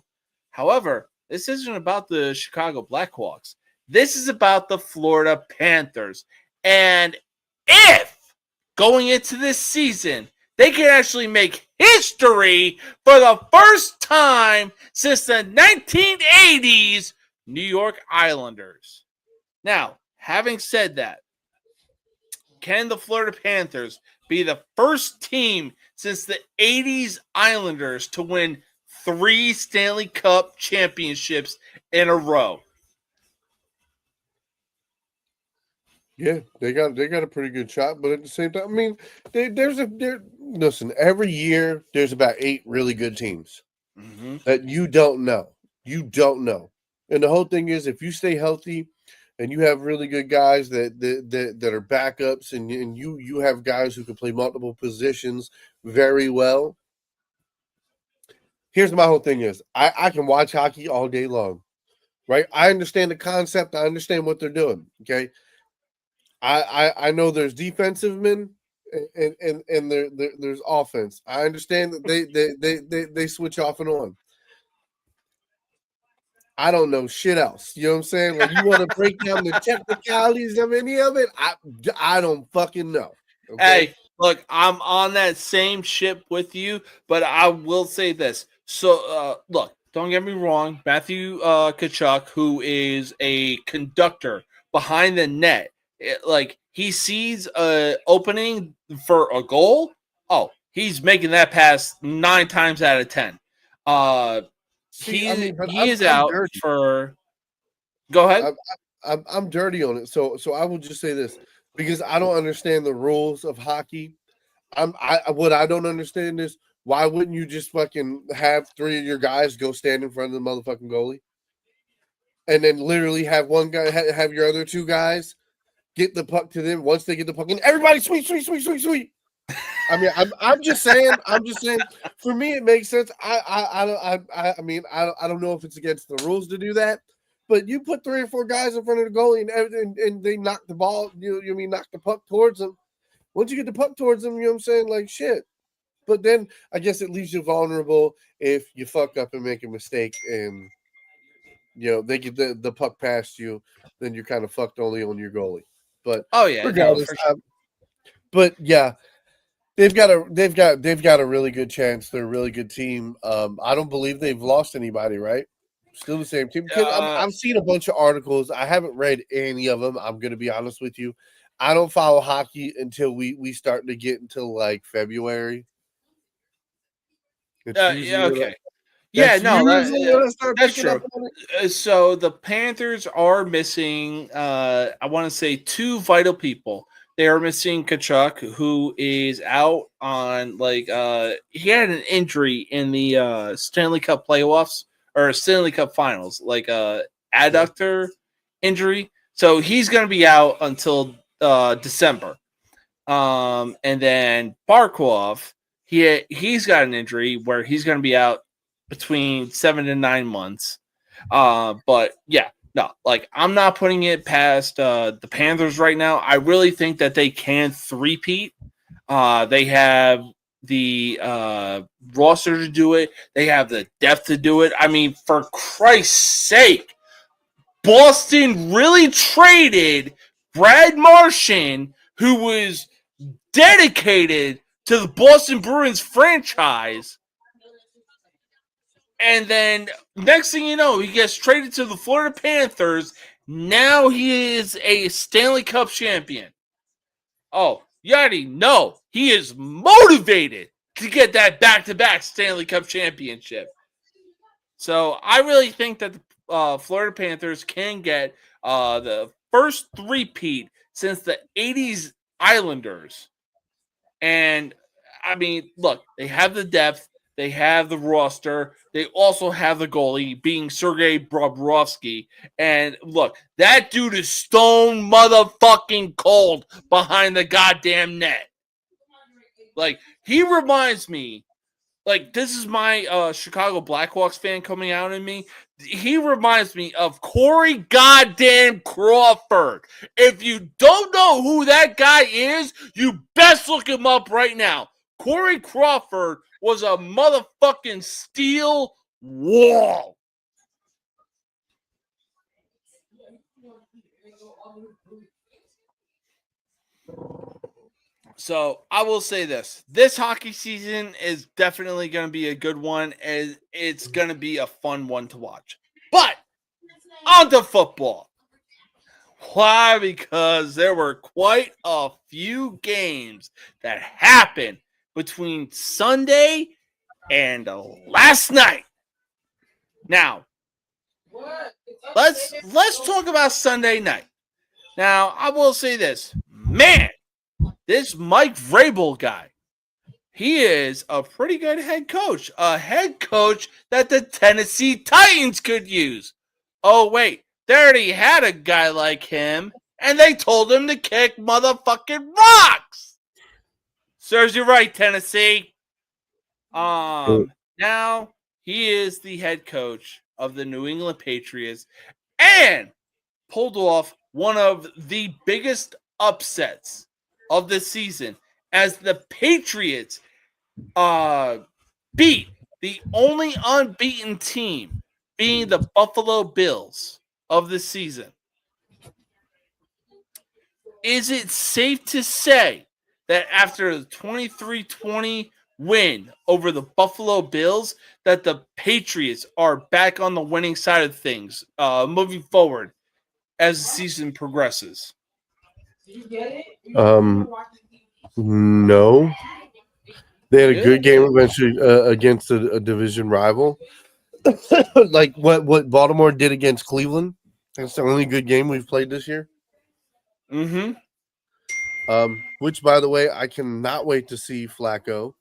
However, this isn't about the Chicago Blackhawks. This is about the Florida Panthers. And if going into this season, they can actually make history for the first time since the 1980s New York Islanders. Now, having said that, can the Florida Panthers be the first team since the 80s Islanders to win 3 Stanley Cup championships in a row? Yeah, they got a pretty good shot, but at the same time, I mean, listen, every year there's about 8 really good teams that you don't know. You don't know. And the whole thing is, if you stay healthy and you have really good guys that are backups, and you have guys who can play multiple positions very well. Here's my whole thing is, I can watch hockey all day long, right? I understand the concept. I understand what they're doing. Okay, I know there's defensive men and there's offense. I understand that they switch off and on. I don't know shit else. You know what I'm saying? Like, you want to break down the technicalities of any of it? I don't fucking know. Okay? Hey, look, I'm on that same ship with you, but I will say this. So, look, don't get me wrong. Matthew Tkachuk, who is a conductor behind the net, he sees an opening for a goal. Oh, he's making that pass 9 times out of 10. He is out dirty. For. Go ahead. I'm dirty on it, so I will just say this, because I don't understand the rules of hockey. What I don't understand is, why wouldn't you just fucking have 3 of your guys go stand in front of the motherfucking goalie, and then literally have one guy have your other 2 guys get the puck to them. Once they get the puck in, everybody sweet. I mean, I'm just saying. For me, it makes sense. I mean, I don't know if it's against the rules to do that, but you put 3 or 4 guys in front of the goalie and they knock the ball. Knock the puck towards them. Once you get the puck towards them, you know what I'm saying? Like, shit. But then I guess it leaves you vulnerable if you fuck up and make a mistake, and they get the puck past you, then you're kind of fucked only on your goalie. But regardless, but yeah. They've got a really good chance. They're a really good team. I don't believe they've lost anybody, right? Still the same team. I've seen a bunch of articles. I haven't read any of them. I'm going to be honest with you. I don't follow hockey until we start to get until like February. Yeah, okay. That's Yeah, no, usually when I start that's picking true. up on it. So the Panthers are missing, I want to say, two vital people. They are missing Kachuk, who is out on he had an injury in the Stanley Cup playoffs or Stanley Cup finals, adductor injury. So he's going to be out until December. And then Barkov, he's got an injury where he's going to be out between 7 to 9 months. But yeah, no, I'm not putting it past the Panthers right now. I really think that they can three-peat. They have the roster to do it. They have the depth to do it. I mean, for Christ's sake, Boston really traded Brad Marchand, who was dedicated to the Boston Bruins franchise. And then next thing you know, he gets traded to the Florida Panthers. Now he is a Stanley Cup champion. Oh, you already know he is motivated to get that back-to-back Stanley Cup championship. So I really think that the Florida Panthers can get the first three-peat since the 80s Islanders. And, I mean, look, they have the depth. They have the roster. They also have the goalie being Sergei Bobrovsky. And, look, that dude is stone motherfucking cold behind the goddamn net. He reminds me, this is my Chicago Blackhawks fan coming out in me. He reminds me of Corey goddamn Crawford. If you don't know who that guy is, you best look him up right now. Corey Crawford was a motherfucking steel wall. So I will say this. This hockey season is definitely going to be a good one, and it's going to be a fun one to watch. But on to football. Why? Because there were quite a few games that happened between Sunday and last night. Now, let's talk about Sunday night. Now, I will say this. Man, this Mike Vrabel guy, he is a pretty good head coach. A head coach that the Tennessee Titans could use. Oh, wait. They already had a guy like him, and they told him to kick motherfucking rocks. Serves you right, Tennessee. Now he is the head coach of the New England Patriots and pulled off one of the biggest upsets of the season as the Patriots beat the only unbeaten team, being the Buffalo Bills of the season. Is it safe to say that after the 23-20 win over the Buffalo Bills, that the Patriots are back on the winning side of things moving forward as the season progresses? No. They had a good game eventually against a division rival. Like what Baltimore did against Cleveland. That's the only good game we've played this year. Mm-hmm. Which, by the way, I cannot wait to see Flacco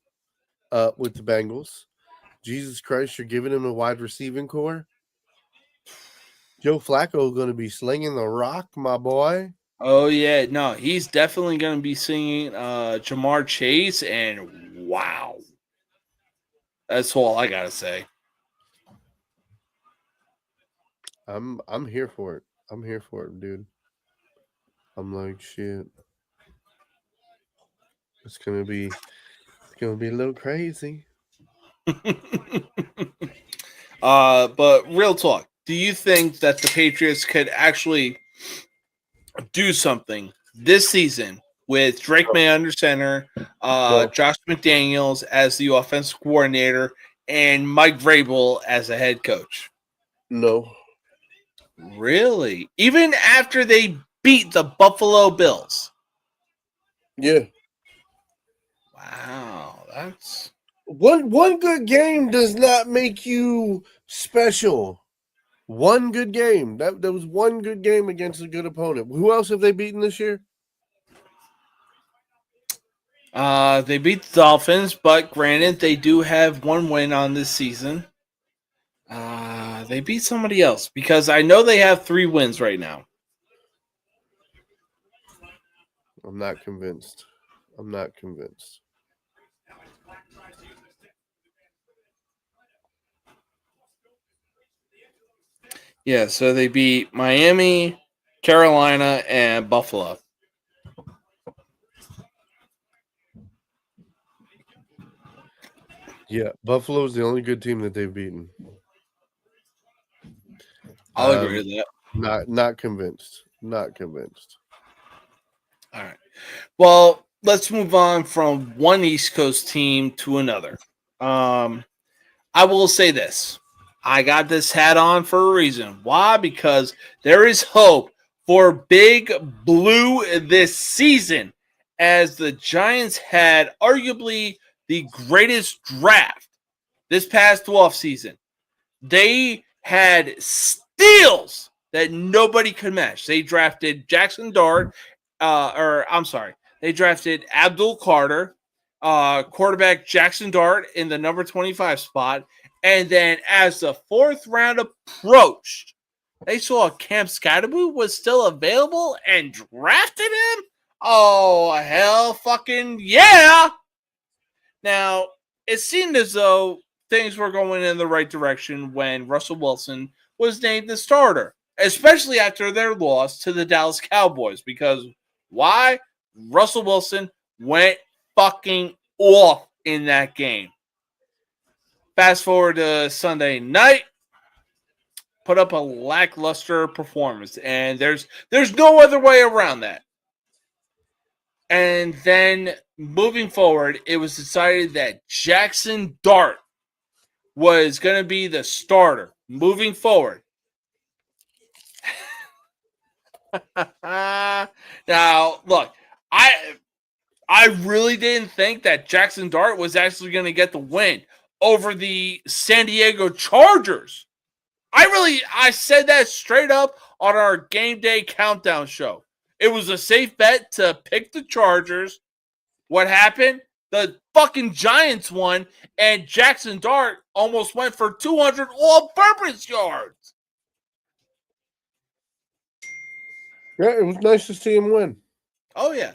with the Bengals. Jesus Christ, you're giving him a wide receiving core. Joe Flacco going to be slinging the rock, my boy. Oh, yeah. No, he's definitely going to be singing Jamar Chase, and wow. That's all I got to say. I'm here for it. I'm here for it, dude. I'm like, shit. It's gonna be a little crazy. But real talk, do you think that the Patriots could actually do something this season with Drake May under center, Josh McDaniels as the offensive coordinator, and Mike Vrabel as a head coach? No. Really? Even after they beat the Buffalo Bills? Yeah. Wow, that's One good game does not make you special. One good game. That was one good game against a good opponent. Who else have they beaten this year? They beat the Dolphins, but granted, they do have one win on this season. They beat somebody else because I know they have 3 wins right now. I'm not convinced. Yeah, so they beat Miami, Carolina, and Buffalo. Yeah, Buffalo's the only good team that they've beaten. I'll agree with that. Not convinced. Not convinced. All right. Well, let's move on from one East Coast team to another. I will say this. I got this hat on for a reason. Why? Because there is hope for Big Blue this season, as the Giants had arguably the greatest draft this past offseason. They had steals that nobody could match. They drafted Jackson Dart, they drafted Abdul Carter, quarterback Jackson Dart in the number 25 spot. And then as the 4th round approached, they saw Cam Scatterbu was still available and drafted him? Oh, hell fucking yeah! Now, it seemed as though things were going in the right direction when Russell Wilson was named the starter, especially after their loss to the Dallas Cowboys. Because why? Russell Wilson went fucking off in that game. Fast forward to Sunday night, put up a lackluster performance, and there's no other way around that. And then moving forward, it was decided that Jackson Dart was going to be the starter moving forward. Now, look, I really didn't think that Jackson Dart was actually going to get the win over the San Diego Chargers. I said that straight up on our game day countdown show. It was a safe bet to pick the Chargers. What happened? The fucking Giants won, and Jackson Dart almost went for 200 all-purpose yards. Yeah, it was nice to see him win. Oh, yeah.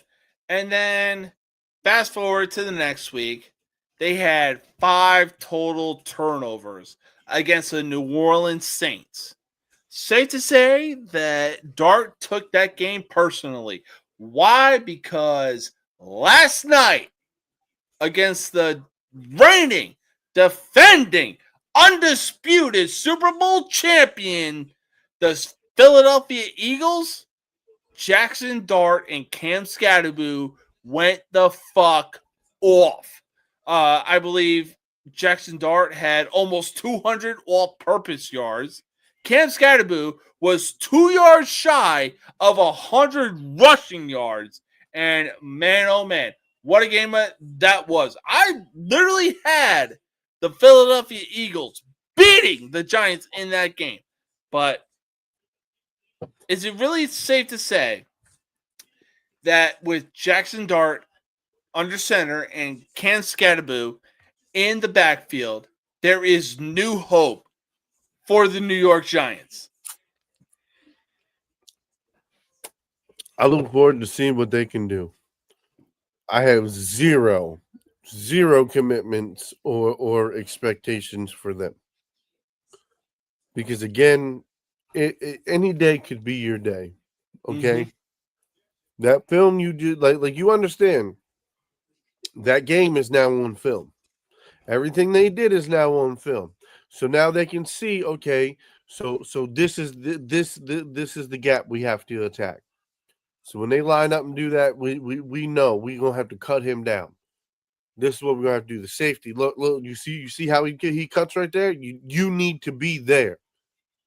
And then fast forward to the next week. They had 5 total turnovers against the New Orleans Saints. Safe to say that Dart took that game personally. Why? Because last night against the reigning, defending, undisputed Super Bowl champion, the Philadelphia Eagles, Jackson Dart and Cam Scatterbu went the fuck off. I believe Jackson Dart had almost 200 all-purpose yards. Cam Scatterbu was 2 yards shy of 100 rushing yards. And man, oh man, what a game that was. I literally had the Philadelphia Eagles beating the Giants in that game. But is it really safe to say that with Jackson Dart under center and Cam Scatterbu in the backfield, there is new hope for the New York Giants? I look forward to seeing what they can do. I have zero commitments or expectations for them. Because again, any day could be your day. Okay? Mm-hmm. That film you did, like you understand, that game is now on film. Everything they did is now on film. So now they can see, okay, so this is the gap we have to attack. So when they line up and do that, we know we're gonna have to cut him down. This is what we're gonna have to do. The safety. Look, you see how he cuts right there? You need to be there.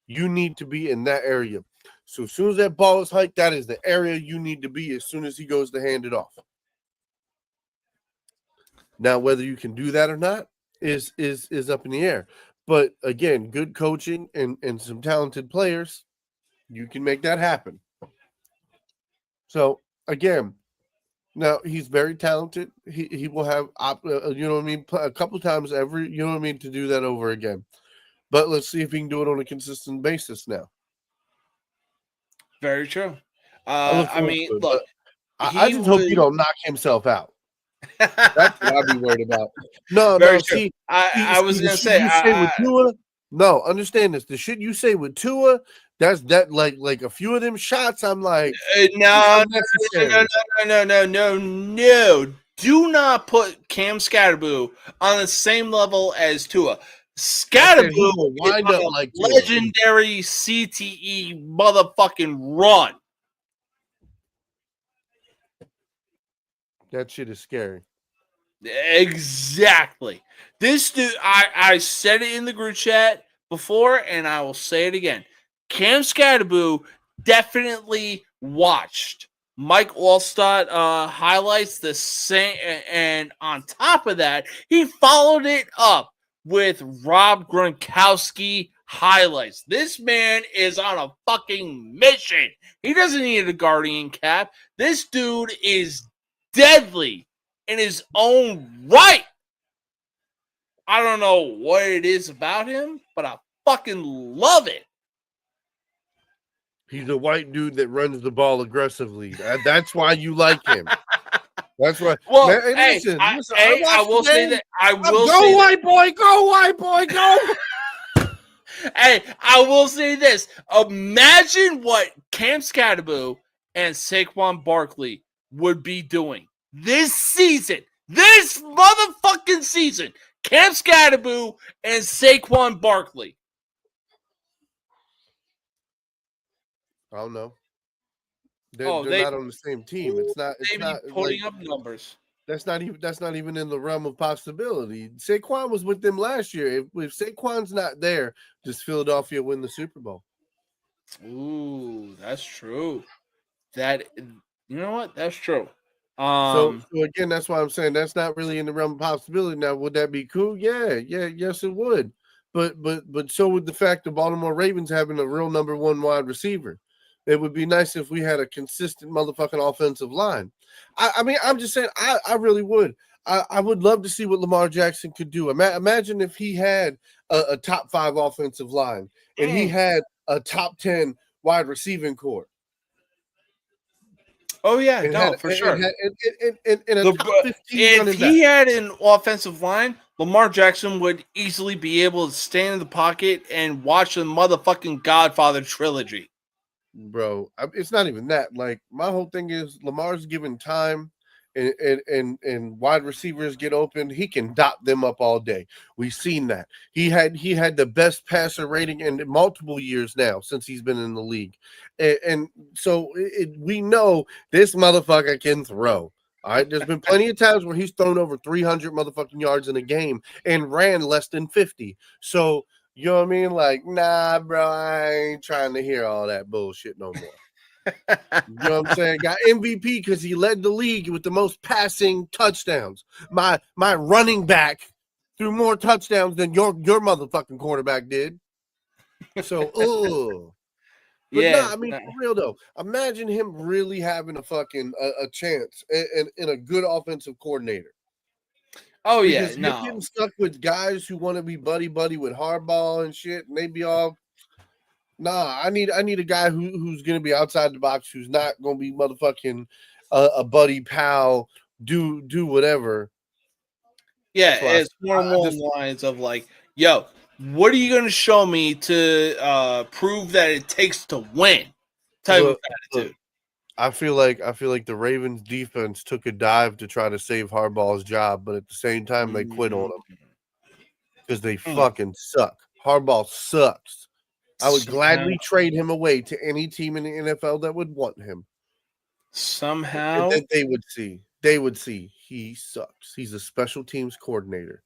You need to be in that area. So as soon as that ball is hiked, that is the area you need to be as soon as he goes to hand it off. Now, whether you can do that or not, is up in the air. But again, good coaching and some talented players, you can make that happen. So again, now he's very talented. He will have a couple times every to do that over again. But let's see if he can do it on a consistent basis now. Very true. I just hope he don't knock himself out. That's what I'd be worried about. No, Very no. true. See, I was gonna say, with Tua. No, understand this. The shit you say with Tua, that's like a few of them shots. I'm like, no. Do not put Cam Scatterboo on the same level as Tua. Scatterboo will wind up like Tua. Legendary CTE motherfucking run. That shit is scary. Exactly. This dude, I said it in the group chat before, and I will say it again. Cam Scatterboo definitely watched Mike Allstott highlights the same, and on top of that, he followed it up with Rob Gronkowski highlights. This man is on a fucking mission. He doesn't need a guardian cap. This dude is deadly in his own right. I don't know what it is about him, but I fucking love it. He's a white dude that runs the ball aggressively. That's why you like him. That's why. Well, man, listen, I will say that. Go white boy, go. Hey, I will say this. Imagine what Cam Scatterboo and Saquon Barkley would be doing this season. This motherfucking season. Cam Scatterboo and Saquon Barkley. I don't know. They're not on the same team. It's not putting up numbers. That's not even in the realm of possibility. Saquon was with them last year. If Saquon's not there, does Philadelphia win the Super Bowl? Ooh, that's true. You know what? That's true. So again, that's why I'm saying that's not really in the realm of possibility. Now, would that be cool? Yes, it would. But so would the fact the Baltimore Ravens having a real number one wide receiver. It would be nice if we had a consistent motherfucking offensive line. I mean, I'm just saying, I really would. I would love to see what Lamar Jackson could do. Imagine if he had a top 5 offensive line and he had a top 10 wide receiving core. Oh yeah, for sure. If he had an offensive line, Lamar Jackson would easily be able to stand in the pocket and watch the motherfucking Godfather trilogy. Bro, it's not even that. Like, my whole thing is Lamar's given time and wide receivers get open, he can dot them up all day. We've seen that. He had the best passer rating in multiple years now since he's been in the league. And so we know this motherfucker can throw. All right, there's been plenty of times where he's thrown over 300 motherfucking yards in a game and ran less than 50. So, you know what I mean? Like, nah, bro, I ain't trying to hear all that bullshit no more. You know what I'm saying? Got MVP because he led the league with the most passing touchdowns. My running back threw more touchdowns than your motherfucking quarterback did. So, But yeah, no, I mean, for real though, imagine him really having a fucking a chance in a good offensive coordinator. Oh yeah, because you're getting stuck with guys who want to be buddy with Harbaugh and shit, and they be all. Nah, I need a guy who's gonna be outside the box, who's not gonna be motherfucking a buddy pal, do whatever. Yeah, it's more along the lines of like, yo, what are you gonna show me to prove that it takes to win? Type of attitude. I feel like the Ravens defense took a dive to try to save Harbaugh's job, but at the same time they quit on him because they fucking suck. Harbaugh sucks. I would gladly trade him away to any team in the NFL that would want him. Somehow and they would see he sucks. He's a special teams coordinator.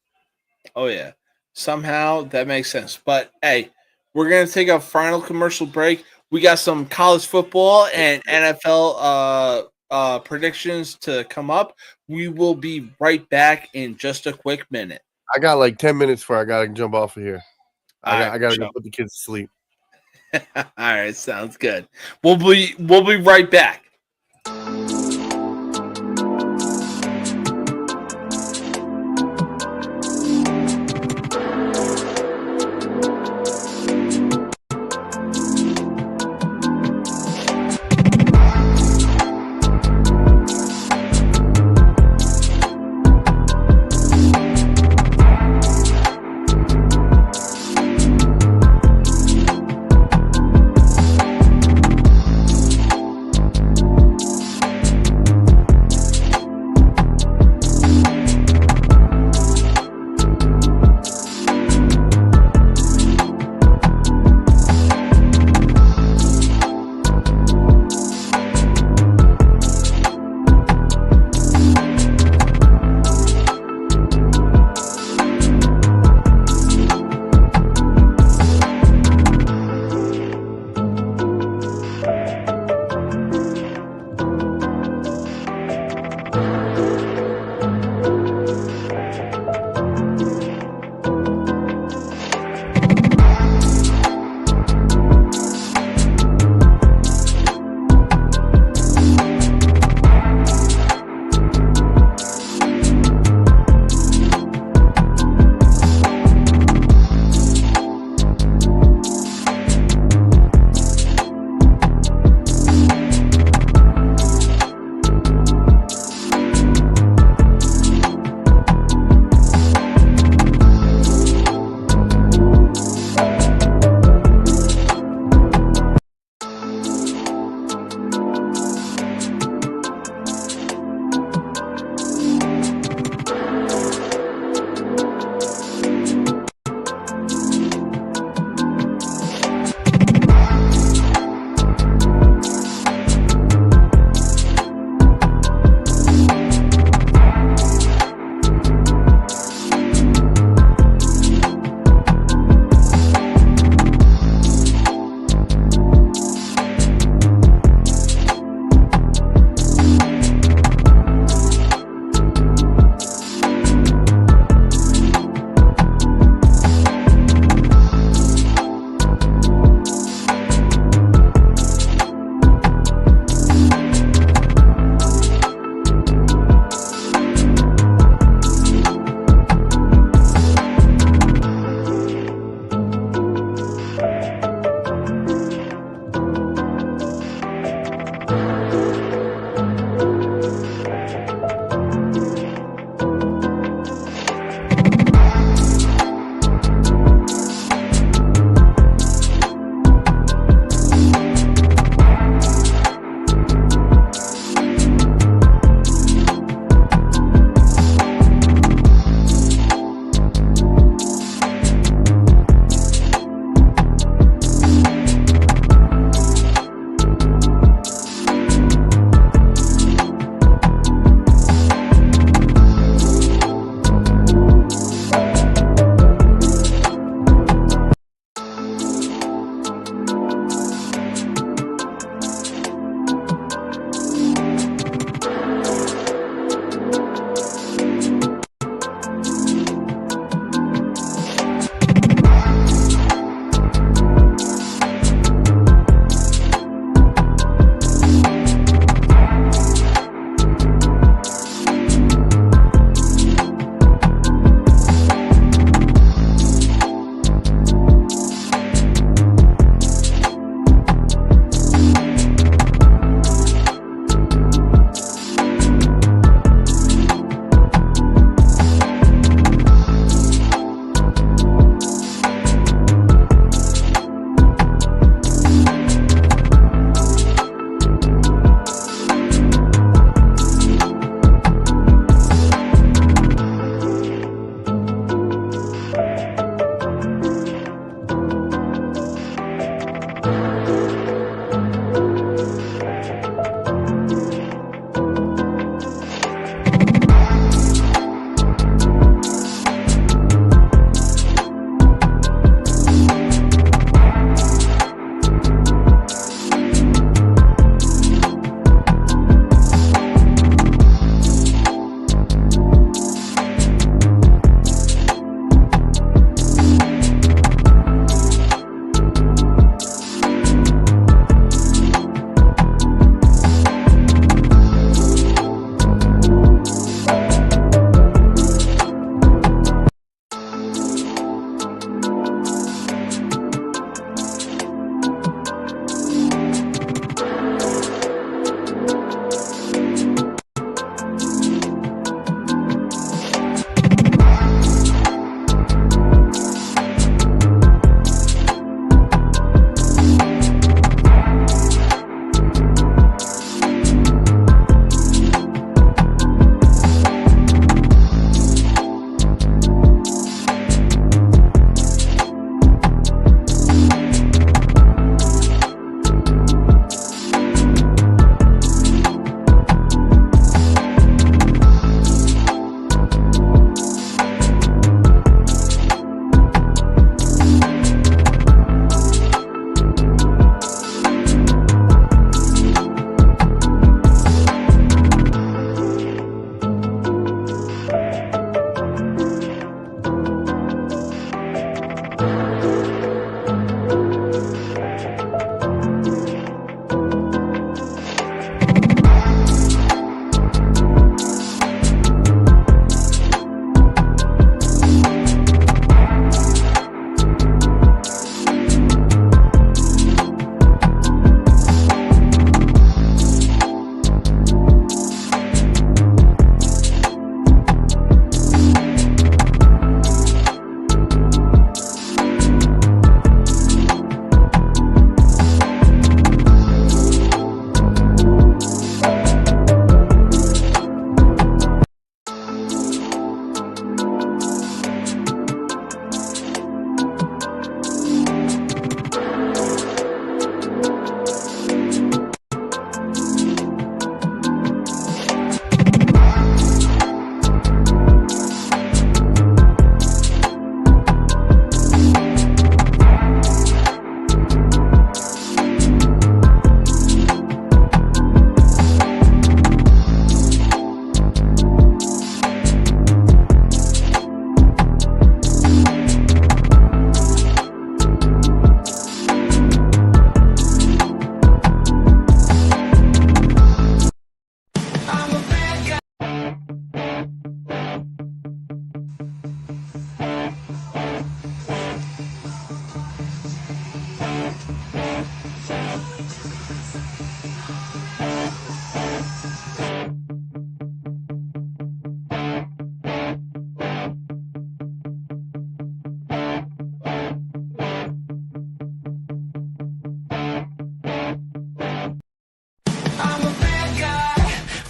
Oh yeah. Somehow that makes sense. But hey, we're gonna take a final commercial break. We got some college football and NFL predictions to come up. We will be right back in just a quick minute. I got like 10 minutes before I got to jump off of here. I got to go put the kids to sleep. All right, sounds good. We'll be right back.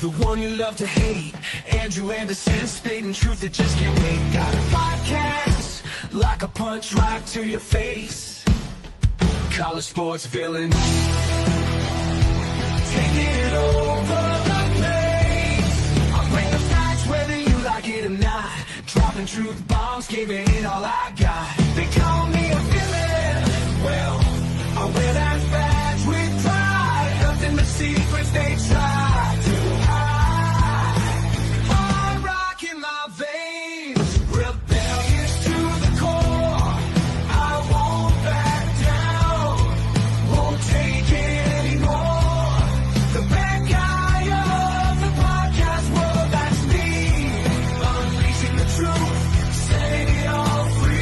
the one you love to hate. Andrew Anderson, spitting truth that just can't wait. Got a podcast, like a punch right to your face. College sports villain, taking it over the place. I'll bring the facts whether you like it or not. Dropping truth bombs, giving it all I got. They call me a villain, well, I wear that badge with pride. Nothing but secrets they try to hide. Hard rock in my veins, rebellious to the core. I won't back down, won't take it anymore. The bad guy of the podcast world, that's me. Unleashing the truth, setting it all free.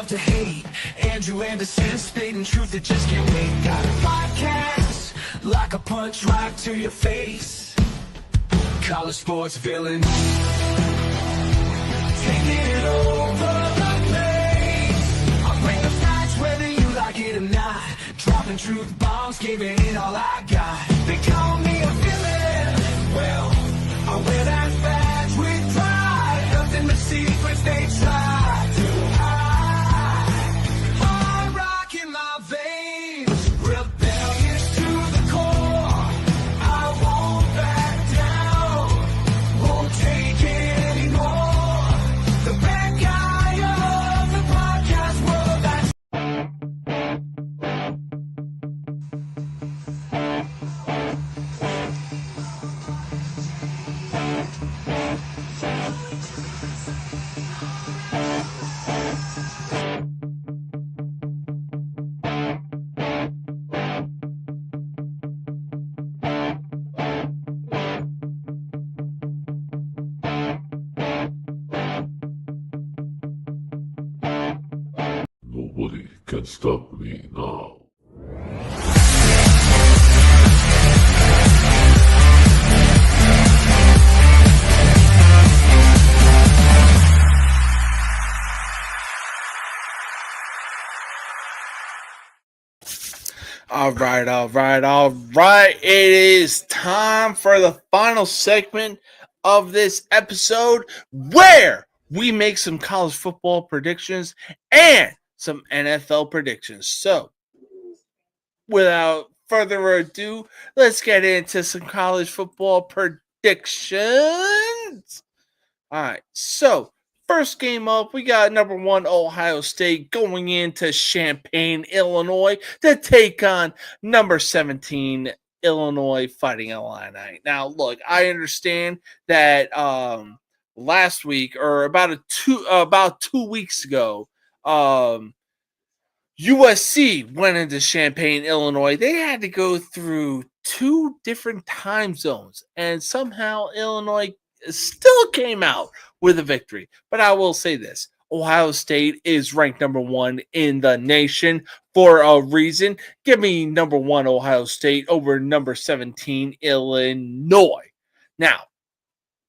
To hate Andrew Anderson, spitting truth that just can't wait. Got a podcast, like a punch right to your face. College sports villain, taking it over the place. I'll bring the facts whether you like it or not. Dropping truth bombs, giving it all I got. They call me a villain, well, I wear that badge with pride. Nothing but secrets they try to hide. Nobody can stop me now. All right. It is time for the final segment of this episode where we make some college football predictions and some NFL predictions. So, without further ado, let's get into some college football predictions. All right, so first game up, we got number 1 Ohio State going into Champaign, Illinois to take on number 17 Illinois Fighting Illini. Now, look, I understand that last week or about 2 weeks ago, USC went into Champaign, Illinois. They had to go through 2 different time zones, and somehow Illinois still came out with a victory. But I will say this: Ohio State is ranked number 1 in the nation for a reason. Give me number 1 Ohio State over number 17 Illinois. Now,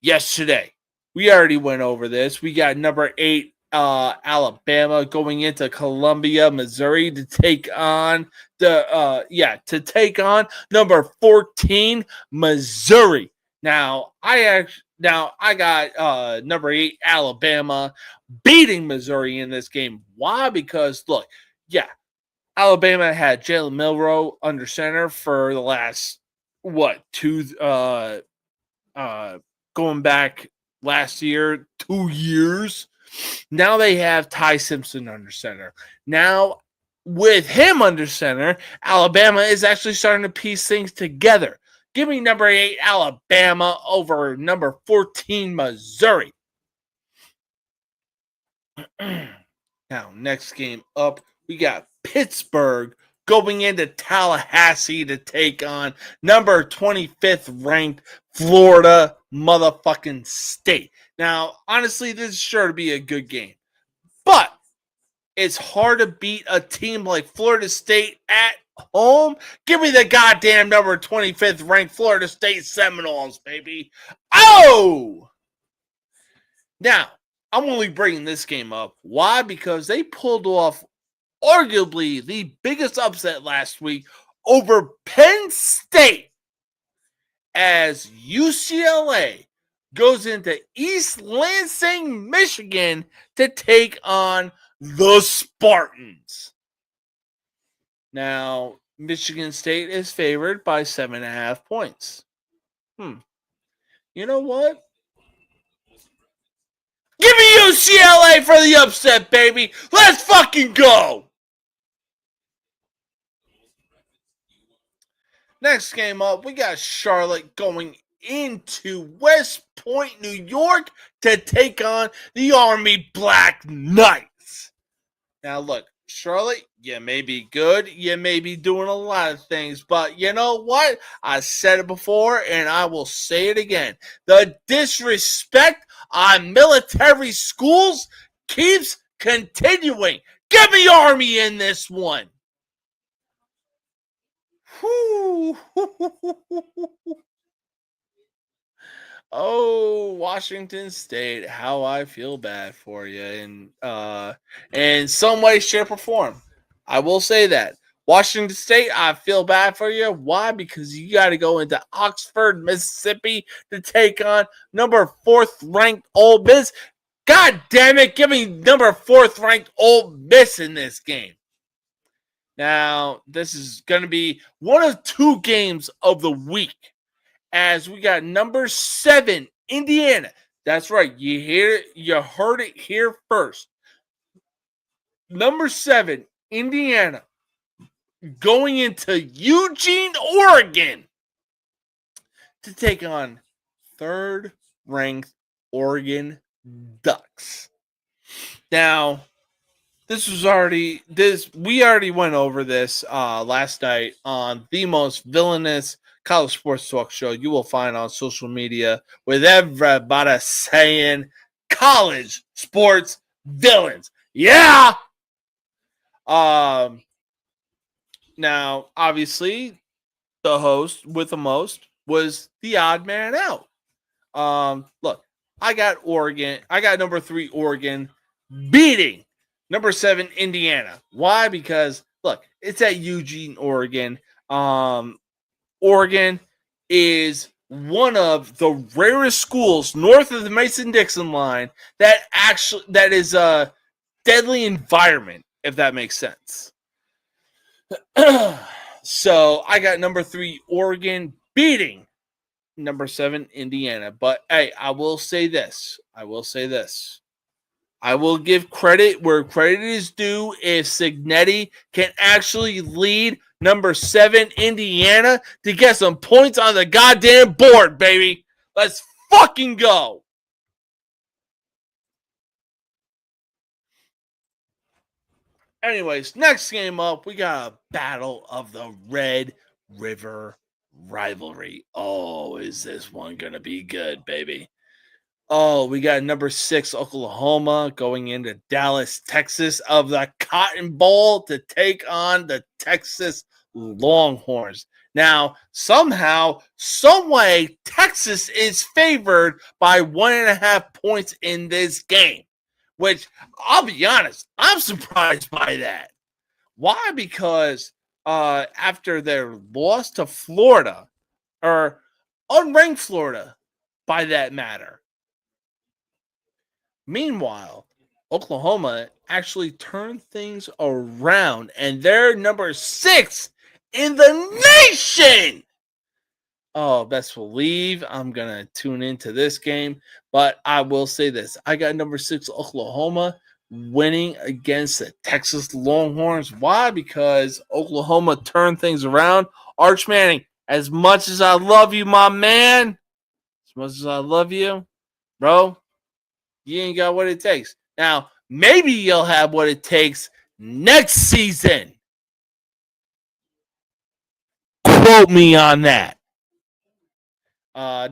yesterday, we already went over this. We got number 8 Alabama going into Columbia, Missouri to take on number 14 Missouri. Now I got number 8 Alabama beating Missouri in this game. Why? Because look, Alabama had Jalen Milroe under center for the last going back last year, 2 years. Now they have Ty Simpson under center. Now, with him under center, Alabama is actually starting to piece things together. Give me number 8 Alabama over number 14 Missouri. Now, next game up, we got Pittsburgh going into Tallahassee to take on number 25th ranked Florida motherfucking State. Now, honestly, this is sure to be a good game. But it's hard to beat a team like Florida State at home. Give me the goddamn number 25th ranked Florida State Seminoles, baby. Oh! Now, I'm only bringing this game up. Why? Because they pulled off arguably the biggest upset last week over Penn State as UCLA goes into East Lansing, Michigan to take on the Spartans. Now, Michigan State is favored by 7.5 points. You know what? Give me UCLA for the upset, baby. Let's fucking go. Next game up, we got Charlotte going into West Point, New York to take on the Army Black Knights. Now, look, Charlotte, you may be good. You may be doing a lot of things. But you know what? I said it before, and I will say it again. The disrespect on military schools keeps continuing. Give me Army in this one. Whew. Oh, Washington State, how I feel bad for you in some way, shape, or form. I will say that. Washington State, I feel bad for you. Why? Because you got to go into Oxford, Mississippi to take on number 4th ranked Ole Miss. God damn it, give me number 4th ranked Ole Miss in this game. Now, this is going to be one of 2 games of the week, as we got number 7, Indiana. That's right. You heard it here first. Number 7, Indiana, going into Eugene, Oregon to take on 3rd ranked Oregon Ducks. Now, we already went over this last night on the most villainous college sports talk show you will find on social media, with everybody saying college sports villains. Yeah. Now, obviously, the host with the most was the odd man out. Look, I got Oregon. I got number 3 Oregon beating number 7 Indiana. Why? Because look, it's at Eugene, Oregon. Oregon is one of the rarest schools north of the Mason-Dixon line that is a deadly environment, if that makes sense. So I got number 3 Oregon beating number 7 Indiana. But hey, I will say this. I will give credit where credit is due. If Signetti can actually lead number 7 Indiana to get some points on the goddamn board, baby. Let's fucking go. Anyways, next game up, we got a battle of the Red River rivalry. Oh, is this one going to be good, baby? Oh, we got number 6 Oklahoma going into Dallas, Texas of the Cotton Bowl to take on the Texas Longhorns. Now, somehow, some way, Texas is favored by 1.5 points in this game, which I'll be honest, I'm surprised by that. Why? Because after their loss to Florida, or unranked Florida, by that matter. Meanwhile, Oklahoma actually turned things around, and they're number 6 in the nation. Oh, best believe I'm going to tune into this game, but I will say this. I got number 6 Oklahoma winning against the Texas Longhorns. Why? Because Oklahoma turned things around. Arch Manning, as much as I love you, my man, as much as I love you, bro, you ain't got what it takes. Now, maybe you'll have what it takes next season. Quote me on that.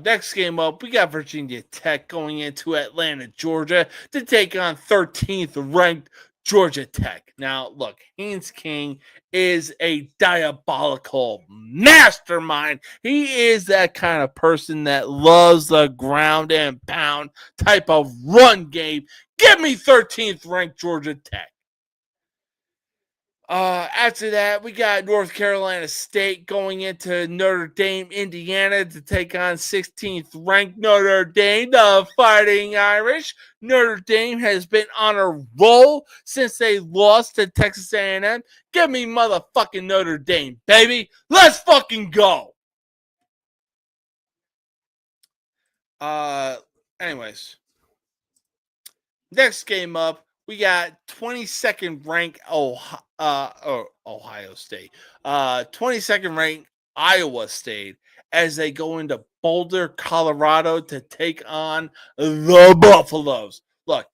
Next game up, we got Virginia Tech going into Atlanta, Georgia to take on 13th ranked Georgia Tech. Now, look, Haynes King is a diabolical mastermind. He is that kind of person that loves the ground and pound type of run game. Give me 13th ranked Georgia Tech. After that, we got North Carolina State going into Notre Dame, Indiana to take on 16th ranked Notre Dame, the Fighting Irish. Notre Dame has been on a roll since they lost to Texas A&M. Give me motherfucking Notre Dame, baby. Let's fucking go. Anyways. Next game up, we got 22nd ranked Ohio State. 22nd ranked Iowa State as they go into Boulder, Colorado to take on the Buffaloes. Look,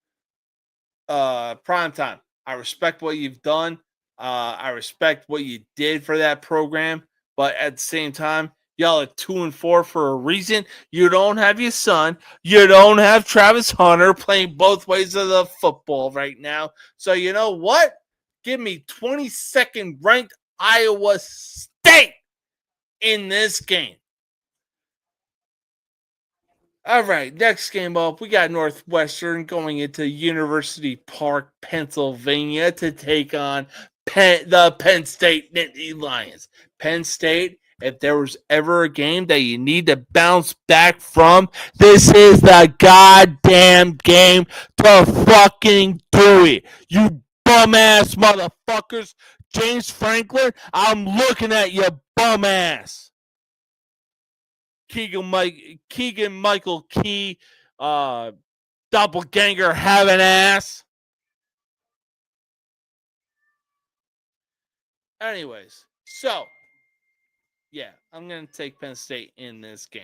prime time. I respect what you've done. I respect what you did for that program. But at the same time, y'all are 2-4 for a reason. You don't have your son. You don't have Travis Hunter playing both ways of the football right now. So you know what? Give me 22nd ranked Iowa State in this game. All right, next game up, we got Northwestern going into University Park, Pennsylvania to take on the Penn State Nittany Lions. Penn State, if there was ever a game that you need to bounce back from, this is the goddamn game to fucking do it. You bum-ass motherfuckers. James Franklin, I'm looking at you, bum-ass. Keegan Michael Key, doppelganger having ass. Anyways, so yeah, I'm gonna take Penn State in this game.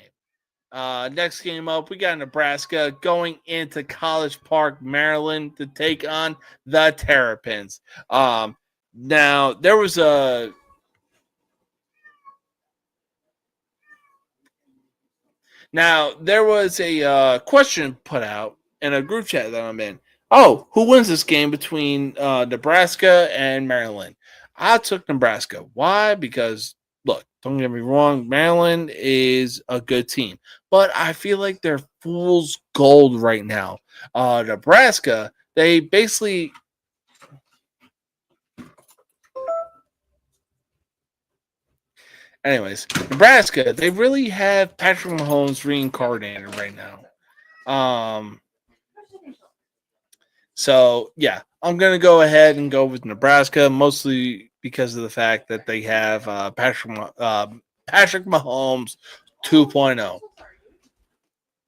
Next game up, we got Nebraska going into College Park, Maryland to take on the Terrapins. Now there was a question put out in a group chat that I'm in. Oh, who wins this game between Nebraska and Maryland? I took Nebraska. Why? Because, look, don't get me wrong, Maryland is a good team. But I feel like they're fool's gold right now. Nebraska, they basically... Anyways, Nebraska, they really have Patrick Mahomes reincarnated right now. So yeah, I'm gonna go ahead and go with Nebraska, mostly because of the fact that they have Patrick Mahomes 2.0.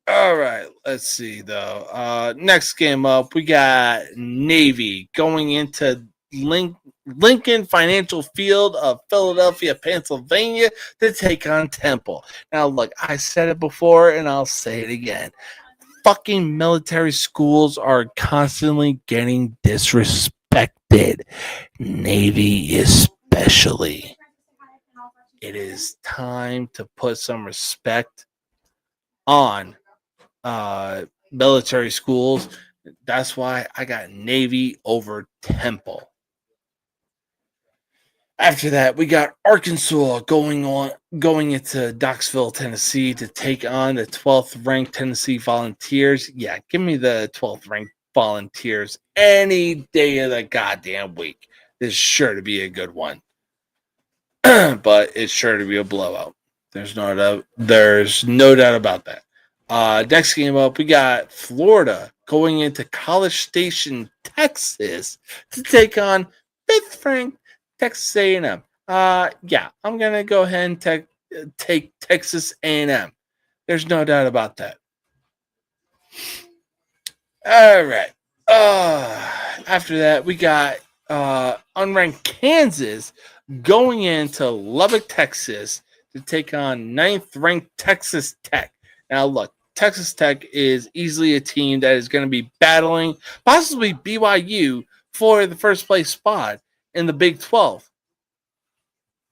All right, let's see though. Next game up, we got Navy going into Lincoln Financial Field of Philadelphia, Pennsylvania to take on Temple. Now, look, I said it before and I'll say it again. Fucking military schools are constantly getting disrespected. Navy especially. It is time to put some respect on military schools. That's why I got Navy over Temple. After that, we got Arkansas going into Knoxville, Tennessee to take on the 12th ranked Tennessee Volunteers. Yeah, give me the 12th ranked Volunteers any day of the goddamn week. This is sure to be a good one. But it's sure to be a blowout. There's no doubt about that. Next game up, we got Florida going into College Station, Texas to take on 5th ranked Texas A&M. Yeah, I'm going to go ahead and take Texas A&M. There's no doubt about that. All right. After that, we got unranked Kansas going into Lubbock, Texas to take on 9th ranked Texas Tech. Now, look, Texas Tech is easily a team that is going to be battling possibly BYU for the first place spot in the Big 12.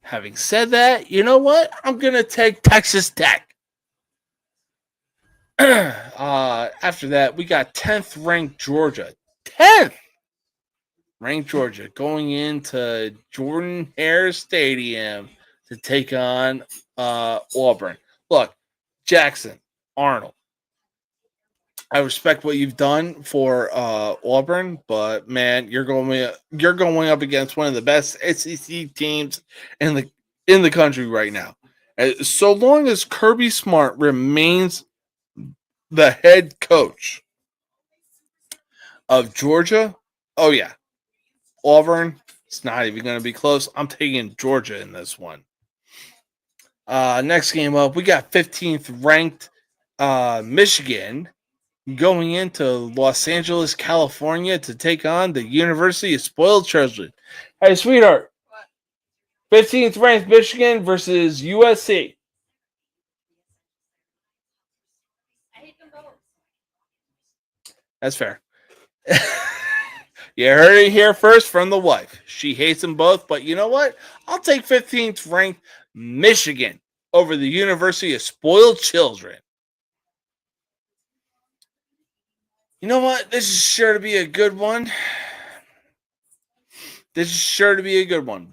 Having said that, you know what? I'm going to take Texas Tech. After that, we got 10th ranked Georgia. 10th ranked Georgia going into Jordan Hare Stadium to take on Auburn. Look, Jackson, Arnold, I respect what you've done for Auburn, but man, you're going up against one of the best SEC teams in the country right now. So long as Kirby Smart remains the head coach of Georgia, oh yeah, Auburn, it's not even going to be close. I'm taking Georgia in this one. Next game up, we got 15th ranked Michigan going into Los Angeles, California to take on the University of Spoiled Children. Hey, sweetheart. 15th ranked Michigan versus USC. That's fair. You heard it here first from the wife. She hates them both, but you know what? I'll take 15th ranked Michigan over the University of Spoiled Children. You know what? This is sure to be a good one.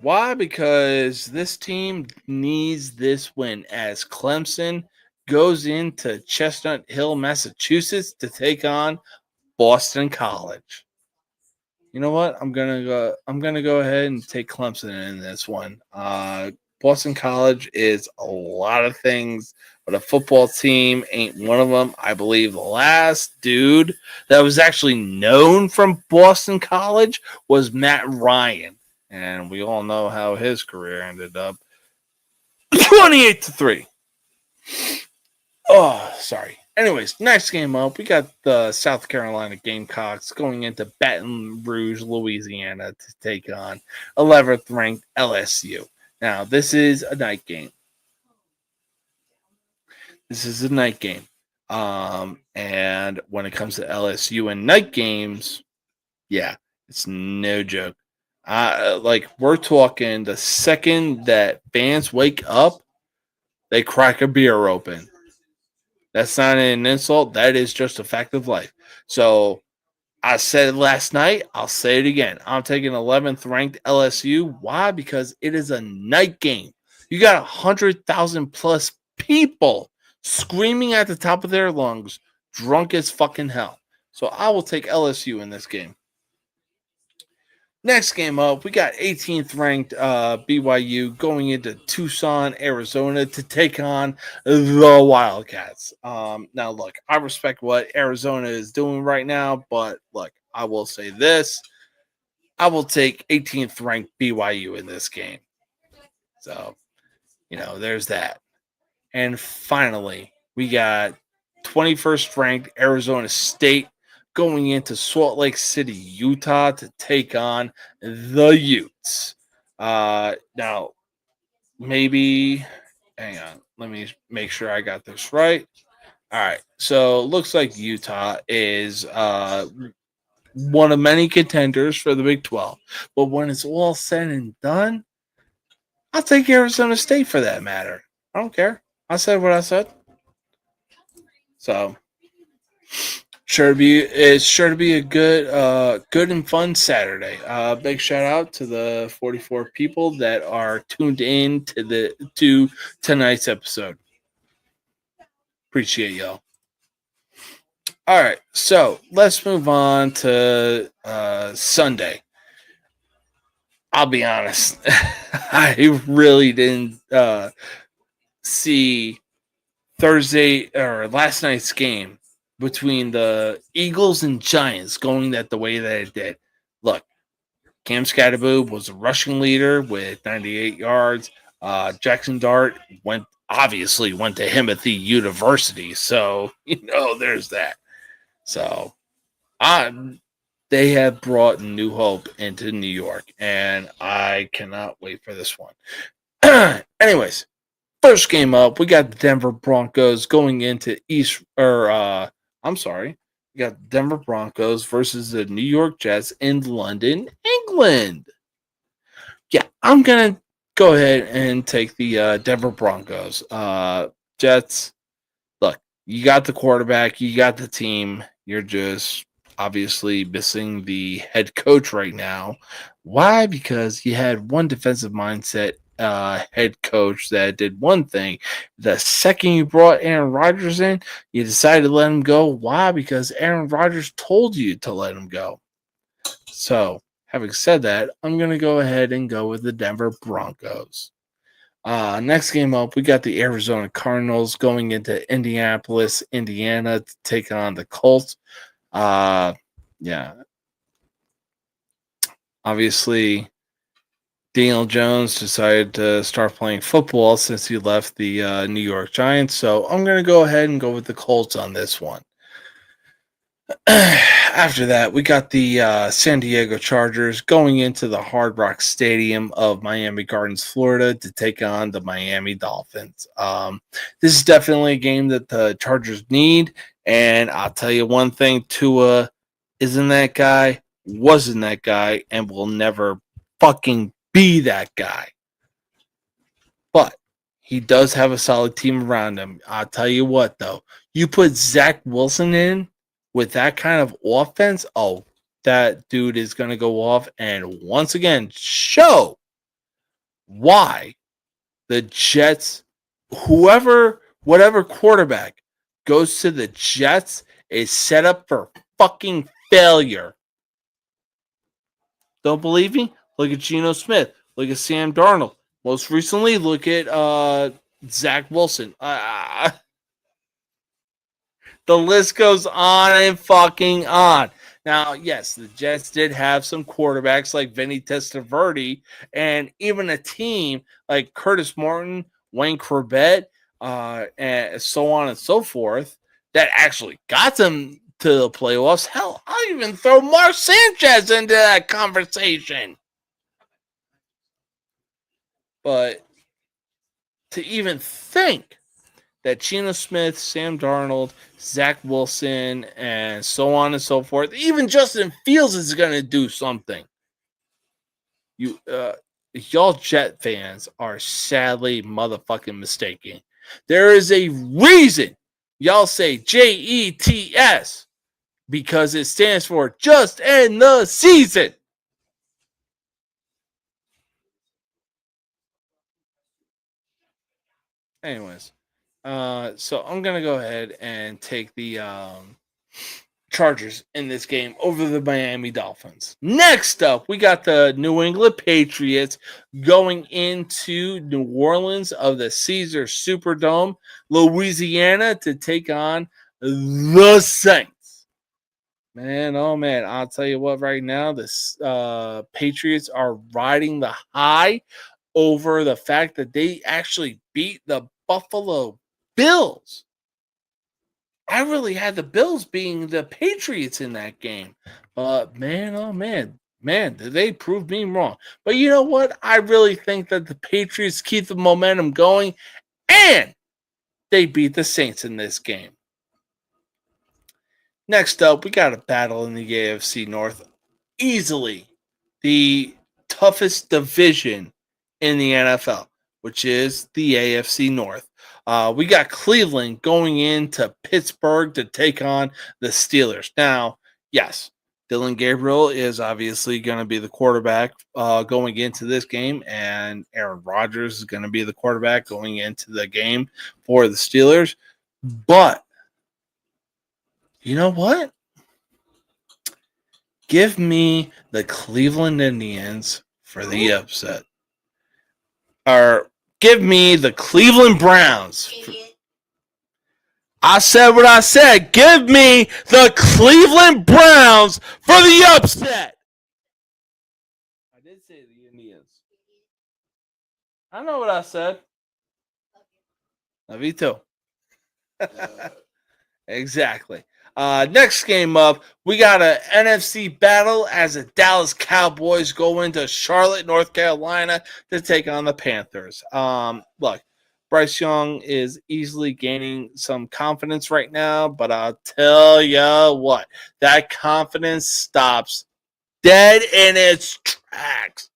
Why? Because this team needs this win as Clemson goes into Chestnut Hill, Massachusetts to take on Boston College. You know what? I'm gonna go ahead and take Clemson in this one. Boston College is a lot of things, but a football team ain't one of them. I believe the last dude that was actually known from Boston College was Matt Ryan, and we all know how his career ended up. 28-3. Oh, sorry. Anyways, next game up, we got the South Carolina Gamecocks going into Baton Rouge, Louisiana to take on 11th ranked LSU. Now, this is a night game. And when it comes to LSU and night games, yeah, it's no joke. We're talking the second that fans wake up, they crack a beer open. That's not an insult. That is just a fact of life. So I said it last night. I'll say it again. I'm taking 11th ranked LSU. Why? Because it is a night game. You got 100,000 plus people screaming at the top of their lungs, drunk as fucking hell. So I will take LSU in this game. Next game up, we got 18th ranked BYU going into Tucson, Arizona to take on the Wildcats. Now, look, I respect what Arizona is doing right now, but look, I will say this. I will take 18th ranked BYU in this game. So, there's that. And finally, we got 21st ranked Arizona State going into Salt Lake City, Utah to take on the Utes. Now, maybe, hang on, let me make sure I got this right. All right, so it looks like Utah is one of many contenders for the Big 12. But when it's all said and done, I'll take Arizona State for that matter. I don't care. I said what I said. So it's sure to be a good and fun Saturday. Big shout out to the 44 people that are tuned in to tonight's episode. Appreciate y'all. All right, so let's move on to Sunday. I'll be honest, I really didn't see Thursday or last night's game between the Eagles and Giants going the way that it did. Look, Cam Scatterboo was a rushing leader with 98 yards. Jackson Dart went to Himothy University, so there's that. So, they have brought new hope into New York, and I cannot wait for this one. Anyways, first game up, we got the Denver Broncos going into we got the Denver Broncos versus the New York Jets in London, England. Yeah, I'm going to go ahead and take the Denver Broncos. Jets, look, you got the quarterback, you got the team. You're just obviously missing the head coach right now. Why? Because you had one defensive mindset head coach that did one thing. The second you brought Aaron Rodgers in, you decided to let him go. Why? Because Aaron Rodgers told you to let him go. So, having said that, I'm going to go ahead and go with the Denver Broncos. Next game up, we got the Arizona Cardinals going into Indianapolis, Indiana to take on the Colts. Yeah. Obviously, Daniel Jones decided to start playing football since he left the New York Giants. So I'm going to go ahead and go with the Colts on this one. After that, we got the San Diego Chargers going into the Hard Rock Stadium of Miami Gardens, Florida to take on the Miami Dolphins. This is definitely a game that the Chargers need. And I'll tell you one thing, Tua isn't that guy, wasn't that guy, and will never fucking be that guy. But he does have a solid team around him. I'll tell you what, though. You put Zach Wilson in with that kind of offense, that dude is going to go off and once again show why the Jets, whatever quarterback goes to the Jets is set up for fucking failure. Don't believe me? Look at Geno Smith. Look at Sam Darnold. Most recently, look at Zach Wilson. The list goes on and fucking on. Now, yes, the Jets did have some quarterbacks like Vinny Testaverde and even a team like Curtis Martin, Wayne Corbett, and so on and so forth that actually got them to the playoffs. Hell, I'll even throw Mark Sanchez into that conversation. But to even think that Geno Smith, Sam Darnold, Zach Wilson, and so on and so forth, even Justin Fields is going to do something. Y'all Jet fans are sadly motherfucking mistaken. There is a reason y'all say JETS because it stands for just end the season. Anyways, so I'm gonna go ahead and take the Chargers in this game over the Miami Dolphins. Next up, we got the New England Patriots going into New Orleans of the Caesars Superdome, Louisiana, to take on the Saints. Man, oh man, I'll tell you what, right now, the Patriots are riding the high over the fact that they actually beat the Buffalo Bills. I really had the Bills being the Patriots in that game. But man, oh man, did they prove me wrong. But you know what? I really think that the Patriots keep the momentum going, and they beat the Saints in this game. Next up, we got a battle in the AFC North. Easily the toughest division in the NFL, which is the AFC North. We got Cleveland going into Pittsburgh to take on the Steelers. Now, yes, Dylan Gabriel is obviously going to be the quarterback going into this game, and Aaron Rodgers is going to be the quarterback going into the game for the Steelers. But you know what? Give me the Cleveland Indians for the upset. Or give me the Cleveland Browns. I said what I said. Give me the Cleveland Browns for the upset. I did say the Indians. I know what I said. Love you too. Exactly. Next game up, we got an NFC battle as the Dallas Cowboys go into Charlotte, North Carolina to take on the Panthers. Look, Bryce Young is easily gaining some confidence right now, but I'll tell you what, that confidence stops dead in its tracks.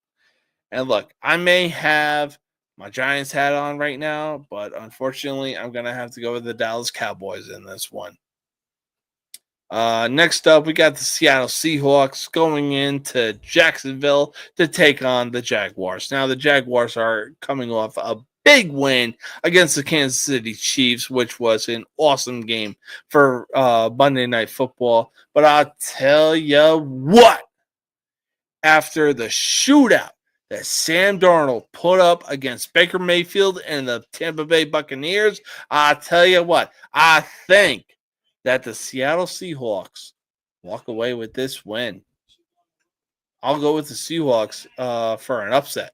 And look, I may have my Giants hat on right now, but unfortunately, I'm going to have to go with the Dallas Cowboys in this one. Next up, we got the Seattle Seahawks going into Jacksonville to take on the Jaguars. Now, the Jaguars are coming off a big win against the Kansas City Chiefs, which was an awesome game for Monday Night Football. But I'll tell you what, after the shootout that Sam Darnold put up against Baker Mayfield and the Tampa Bay Buccaneers, I'll tell you what, I think that the Seattle Seahawks walk away with this win. I'll go with the Seahawks for an upset.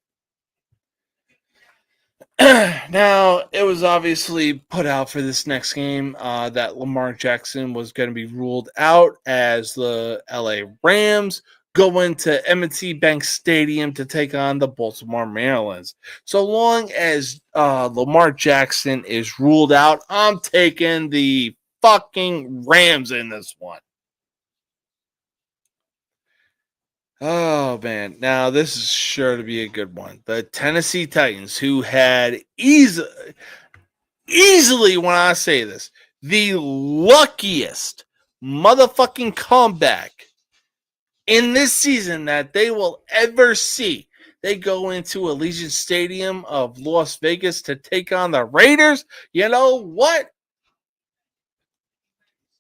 Now, it was obviously put out for this next game that Lamar Jackson was going to be ruled out as the LA Rams go into M&T Bank Stadium to take on the Baltimore Marylands. So long as Lamar Jackson is ruled out, I'm taking the fucking Rams in this one. Oh, man. Now, this is sure to be a good one. The Tennessee Titans, who had easily, when I say this, the luckiest motherfucking comeback in this season that they will ever see. They go into Allegiant Stadium of Las Vegas to take on the Raiders. You know what?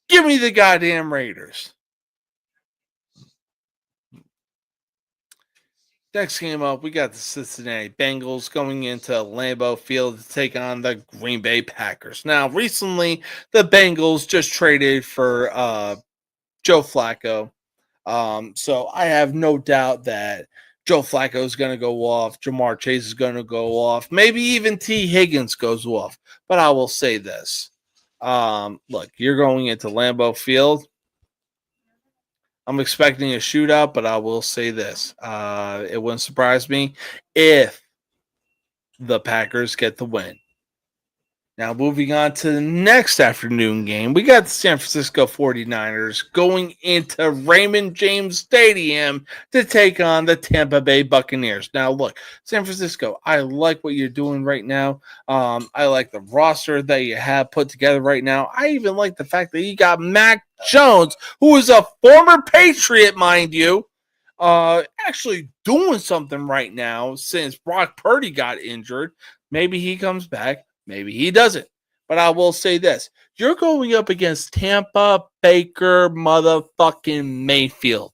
Give me the goddamn Raiders. Next game up, we got the Cincinnati Bengals going into Lambeau Field to take on the Green Bay Packers. Now, recently, the Bengals just traded for Joe Flacco. So I have no doubt that Joe Flacco is going to go off. Jamar Chase is going to go off. Maybe even T. Higgins goes off. But I will say this. Look, you're going into Lambeau Field. I'm expecting a shootout, but I will say this. It wouldn't surprise me if the Packers get the win. Now, moving on to the next afternoon game, we got the San Francisco 49ers going into Raymond James Stadium to take on the Tampa Bay Buccaneers. Now, look, San Francisco, I like what you're doing right now. I like the roster that you have put together right now. I even like the fact that you got Mac Jones, who is a former Patriot, mind you, actually doing something right now since Brock Purdy got injured. Maybe he comes back. Maybe he doesn't. But I will say this. You're going up against Tampa, Baker, motherfucking Mayfield.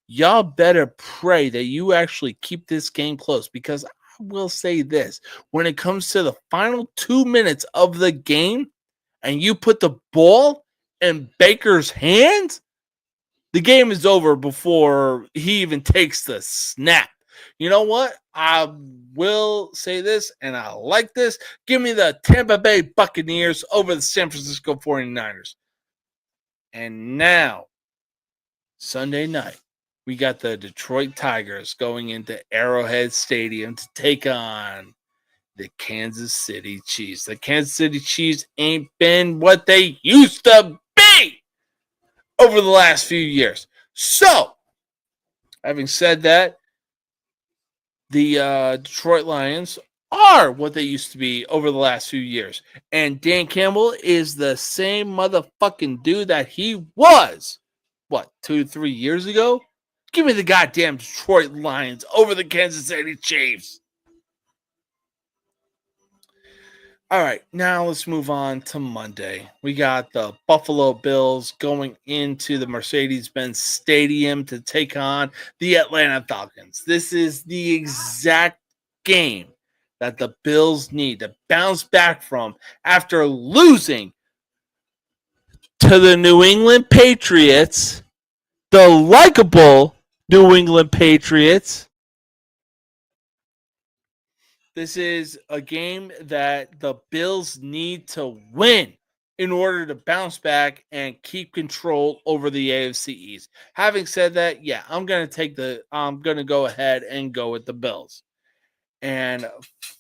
Y'all better pray that you actually keep this game close, because I will say this. When it comes to the final 2 minutes of the game and you put the ball in Baker's hands, the game is over before he even takes the snap. You know what? I will say this, and I like this. Give me the Tampa Bay Buccaneers over the San Francisco 49ers. And now, Sunday night, we got the Detroit Tigers going into Arrowhead Stadium to take on the Kansas City Chiefs. The Kansas City Chiefs ain't been what they used to be over the last few years. So, having said that, the Detroit Lions are what they used to be over the last few years. And Dan Campbell is the same motherfucking dude that he was, 2-3 years ago? Give me the goddamn Detroit Lions over the Kansas City Chiefs. All right, now let's move on to Monday. We got the Buffalo Bills going into the Mercedes-Benz Stadium to take on the Atlanta Falcons. This is the exact game that the Bills need to bounce back from after losing to the New England Patriots, the likable New England Patriots. This is a game that the Bills need to win in order to bounce back and keep control over the AFC East. Having said that, yeah, I'm going to go ahead and go with the Bills. And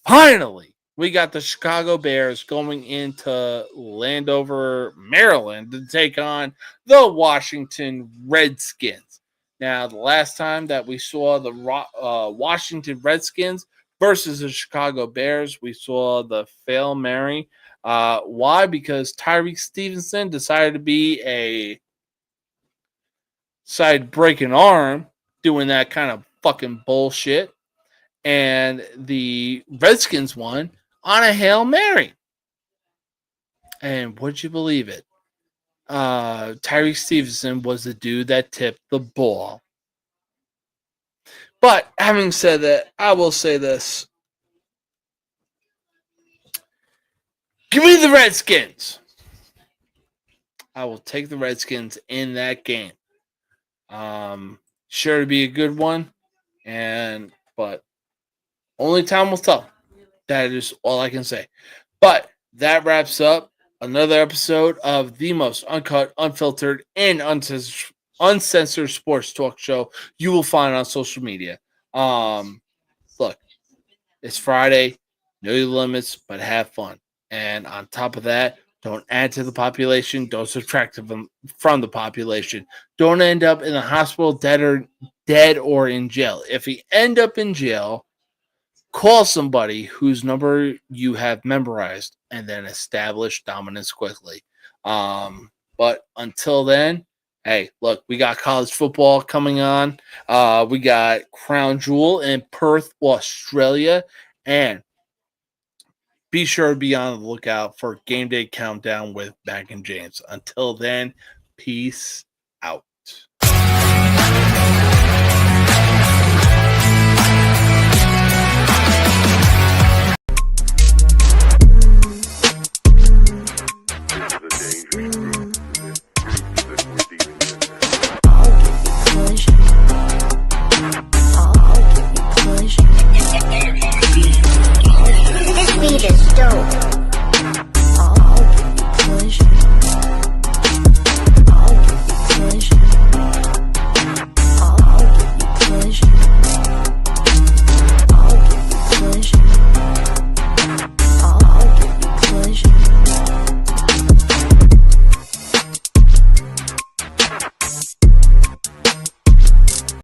finally, we got the Chicago Bears going into Landover, Maryland to take on the Washington Redskins. Now, the last time that we saw the Washington Redskins versus the Chicago Bears, we saw the Hail Mary. Why? Because Tyreek Stevenson decided to be a side-breaking arm doing that kind of fucking bullshit. And the Redskins won on a Hail Mary. And would you believe it? Tyreek Stevenson was the dude that tipped the ball. But having said that, I will say this. Give me the Redskins. I will take the Redskins in that game. Sure to be a good one. But only time will tell. That is all I can say. But that wraps up another episode of the most uncut, unfiltered, and uncensored sports talk show you will find on social media. Look, it's Friday, know your limits, but have fun. And on top of that, don't add to the population, don't subtract from the population. Don't end up in the hospital dead or in jail. If you end up in jail, call somebody whose number you have memorized and then establish dominance quickly. But until then, hey, look, we got college football coming on. We got Crown Jewel in Perth, Australia. And be sure to be on the lookout for Game Day Countdown with Mac and James. Until then, peace out. This beat is dope.